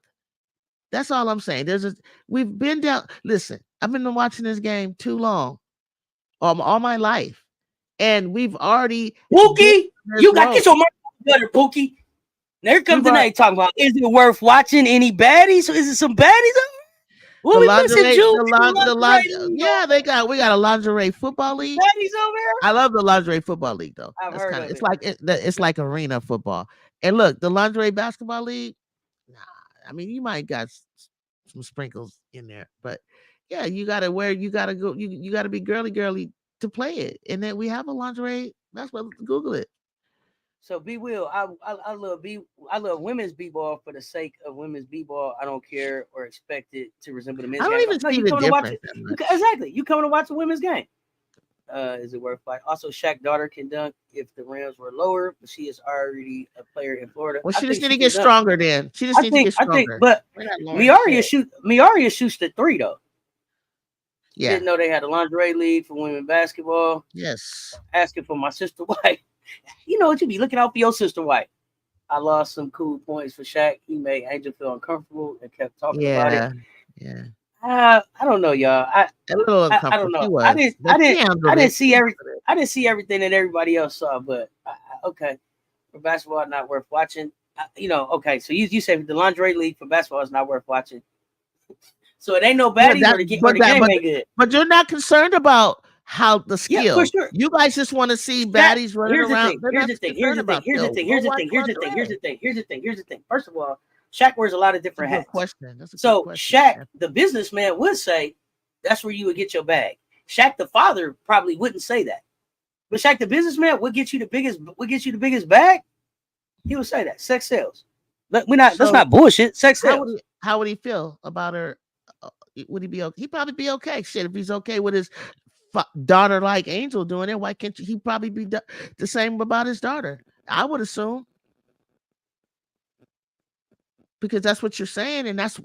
That's all I'm saying. We've been down. Listen, I've been watching this game too long, all my life, and we've already. Pookie, you got get your money better, Pookie. There comes the night talking about, is it worth watching any baddies? Is it some baddies? We got a lingerie football league. Baddies over there? I love the lingerie football league though. It's like arena football. And look, the lingerie basketball league. Nah, I mean you might got some sprinkles in there, but yeah, you gotta go. You gotta be girly to play it. And then we have a lingerie. That's what. Google it. So B-Will, I love women's b-ball for the sake of women's b-ball. I don't care or expect it to resemble the men's game. I don't even see the difference. Exactly. You coming to watch a women's game. Is it worth fighting? Also, Shaq's daughter can dunk if the rims were lower, but she is already a player in Florida. Well, she just need to get stronger then. She just needs to get stronger. But Miaria shoots the 3 though. Yeah. Didn't know they had a lingerie league for women basketball. Yes. Asking for my sister White. You know what, you be looking out for your sister White. I lost some cool points for Shaq. He made Angel feel uncomfortable and kept talking about it. Yeah. I don't know, y'all. A little uncomfortable. I don't know. She was. I didn't see everything that everybody else saw, but okay. For basketball, not worth watching. Okay. So you said the lingerie league for basketball is not worth watching. So it ain't no baddies or the game ain't good. But you're not concerned about how the skill. Yeah, for sure. You guys just want to see baddies running around. Here's the thing. First of all, Shaq wears a lot of different hats. So Shaq, the businessman, would say that's where you would get your bag. Shaq, the father, probably wouldn't say that. But Shaq, the businessman, would get you the biggest bag. He would say that sex sells. But that's not bullshit. Sex sells. How would he feel about her? Would he be okay? He'd probably be okay. Shit, if he's okay with his daughter like Angel doing it, why can't he probably be the same about his daughter? I would assume, because that's what you're saying, and that's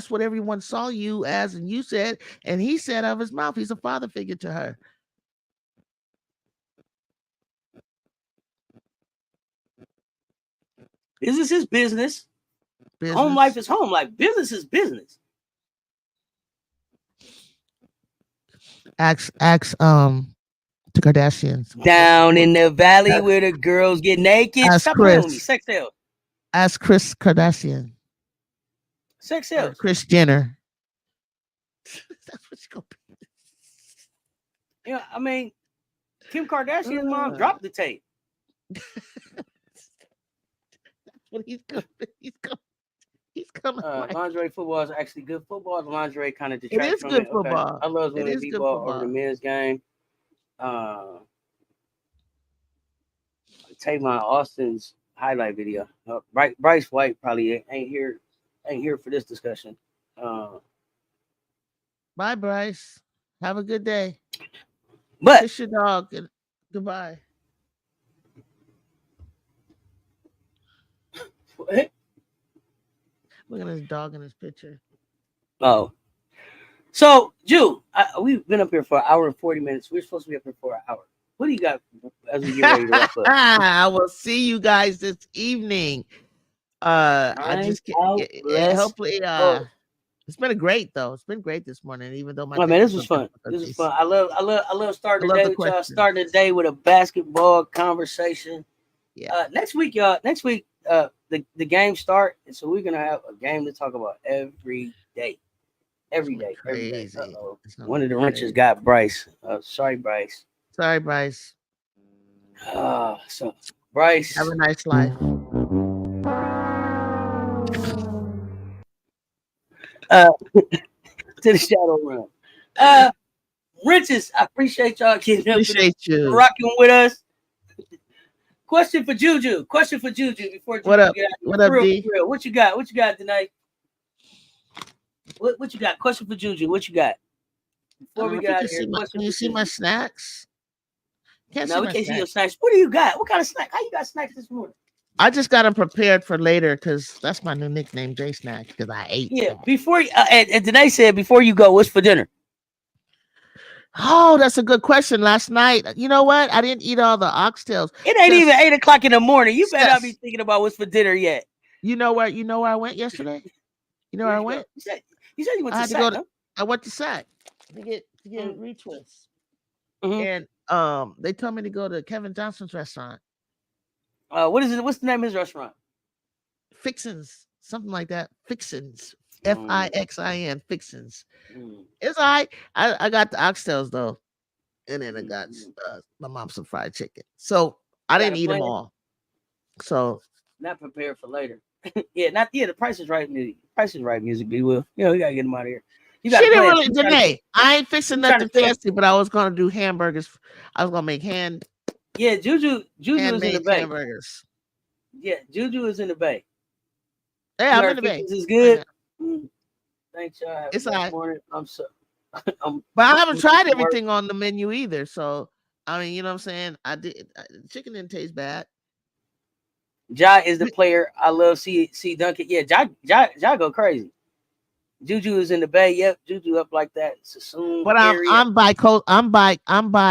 what everyone saw you as, and you said, and he said out of his mouth, he's a father figure to her. Business is business. Home life is home life. Business is business. Ask the Kardashians. Down in the valley where the girls get naked. Stop playing with me. Sex sales. Ask Kris Kardashian. Sex sales. Kris Jenner. That's what you're gonna be. Yeah, I mean, Kim Kardashian's mom dropped the tape. That's what he's coming. He's coming. Lingerie football is actually good football. The lingerie kind of detracts from it. It is good football. Okay. I love women's b-ball over the men's game. Tavon Austin's highlight video. Bryce White probably ain't here for this discussion. Bye, Bryce. Have a good day. But kiss your dog. And goodbye. What? Look at his dog in his picture. Oh. So, Jew, we've been up here for an hour and 40 minutes. We're supposed to be up here for an hour. What do you got as we get ready to wrap up? I will see you guys this evening. I just hopefully it's been great though. It's been great this morning, even though this was fun. This was fun. I love starting the day with y'all. Starting the day with a basketball conversation. Yeah. Next week, y'all. The games start, and so we're gonna have a game to talk about every day. Every day. One of the wrenches got Bryce. Sorry, Bryce. So Bryce, have a nice life. To the shadow realm. Wrenches, I appreciate y'all getting up and rocking with us. Question for Juju before Juju what up? Get out. What up, D? What you got tonight? What you got? Question for Juju. What you got? Before we get out here, can you see my snacks? We can't see your snacks. What do you got? What kind of snack? How you got snacks this morning? I just got them prepared for later because that's my new nickname, J Snack, because I ate. Yeah. Before and Danae said before you go, what's for dinner? Oh, that's a good question. Last night, you know what? I didn't eat all the oxtails. It ain't even 8 o'clock in the morning. You better not be thinking about what's for dinner yet. You know where I went yesterday? You know where I went? You said you went to SAC. I went to SAC to get retwists. And they told me to go to Kevin Johnson's restaurant. What is it? What's the name of his restaurant? Fixins, something like that. Fixins. Fixin. Fixins. It's all right. I got the oxtails though, and then I got my mom some fried chicken. So I didn't eat them all. So not prepared for later. The Price is Right music. Price is Right music. Be Will. We gotta get them out of here. She didn't really, Danae. I ain't fixing nothing fancy, but I was gonna do hamburgers. I was gonna make Yeah, Juju is in the bay. Hamburgers. Yeah, Juju is in the bay. Yeah, I'm in the bay. This is good. Thanks, y'all. It's all right. Morning. I'm so. But I haven't tried everything on the menu either. So I mean, you know what I'm saying? Chicken didn't taste bad. Ja is the player I love. See Duncan. Yeah, Ja go crazy. Juju is in the Bay. Yep, Juju up like that. Sassoon But area. I'm by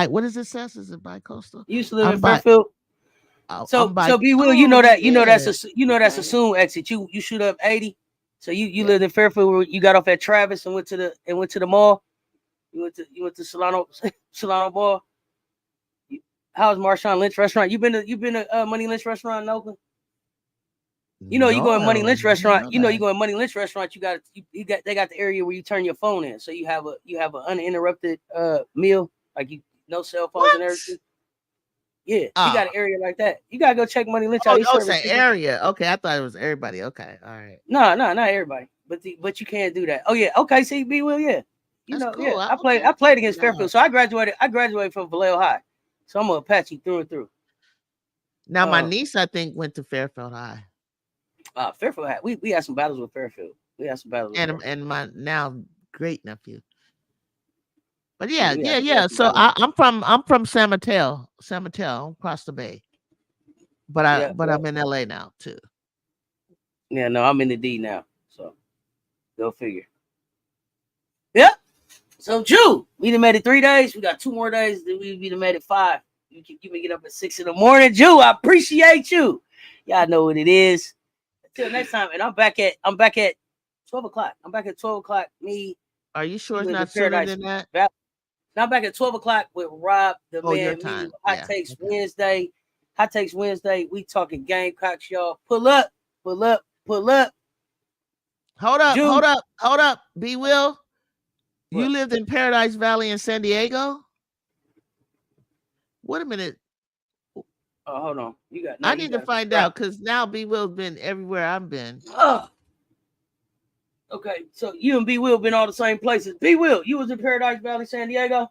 what does it says? Is it bi-coastal? You used to live I'm in by- Fairfield. I'm So by- B Will, Oh, you know that yeah. that's a Sassoon exit. You shoot up 80. So you lived in Fairfield where you got off at Travis and went to the mall. You went to Solano Mall. How's Marshawn Lynch restaurant? You been to Money Lynch restaurant in Oakland? You know, you go in Money Lynch restaurant. You know, you go in Money Lynch restaurant. They got the area where you turn your phone in, so you have an uninterrupted meal, like no cell phones and everything. Yeah, you got an area like that. You gotta go check Money Lynch out. Say area. Okay, I thought it was everybody. Okay, all right. No, not everybody. But you can't do that. Oh yeah, okay. See, B Will, yeah. That's cool. Yeah. I played against Fairfield, so I graduated from Vallejo High, so I'm an Apache through and through. Now my niece, I think, went to Fairfield High. Fairfield High. We had some battles with Fairfield. And my now great nephew. But yeah. So I'm from San Mateo, across the bay. But I'm in LA now too. Yeah, no, I'm in the D now. So go figure. Yep. So Jew, we done made it 3 days. We got 2 more days. Then we done made it 5. You may get up at 6 in the morning. Jew, I appreciate you. Y'all know what it is. Until next time, and I'm back at 12 o'clock. I'm back at 12 o'clock. Me. Are you sure it's not sooner than that? Now I'm back at 12 o'clock with Rob, the man. Your time. Hot Takes Wednesday. Hot Takes Wednesday. We talking Gamecocks, y'all. Pull up. Hold up. B Will, you lived in Paradise Valley in San Diego? Wait a minute. Oh, hold on. I need to find out because now B Will's been everywhere I've been. Okay, so you and B Will been all the same places. B Will, you was in Paradise Valley, San Diego?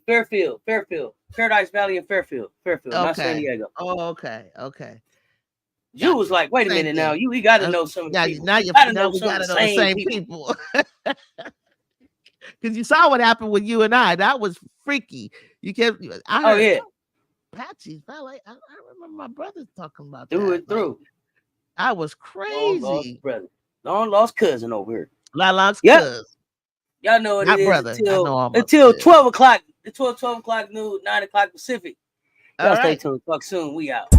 Fairfield. Paradise Valley and Fairfield, not San Diego. Oh, okay. You was like, wait a minute now. We got to know some of the people. Now we got to know the same people. Because you saw what happened with you and I. That was freaky. You kept. Apache Valley. I remember my brother talking about through that. And through. I was crazy. Long lost cousin over here. Lost cousin. Y'all know what it is. Brother. Until 12 o'clock. The 12 o'clock news, 9 o'clock Pacific. Y'all stay tuned. Talk soon. We out.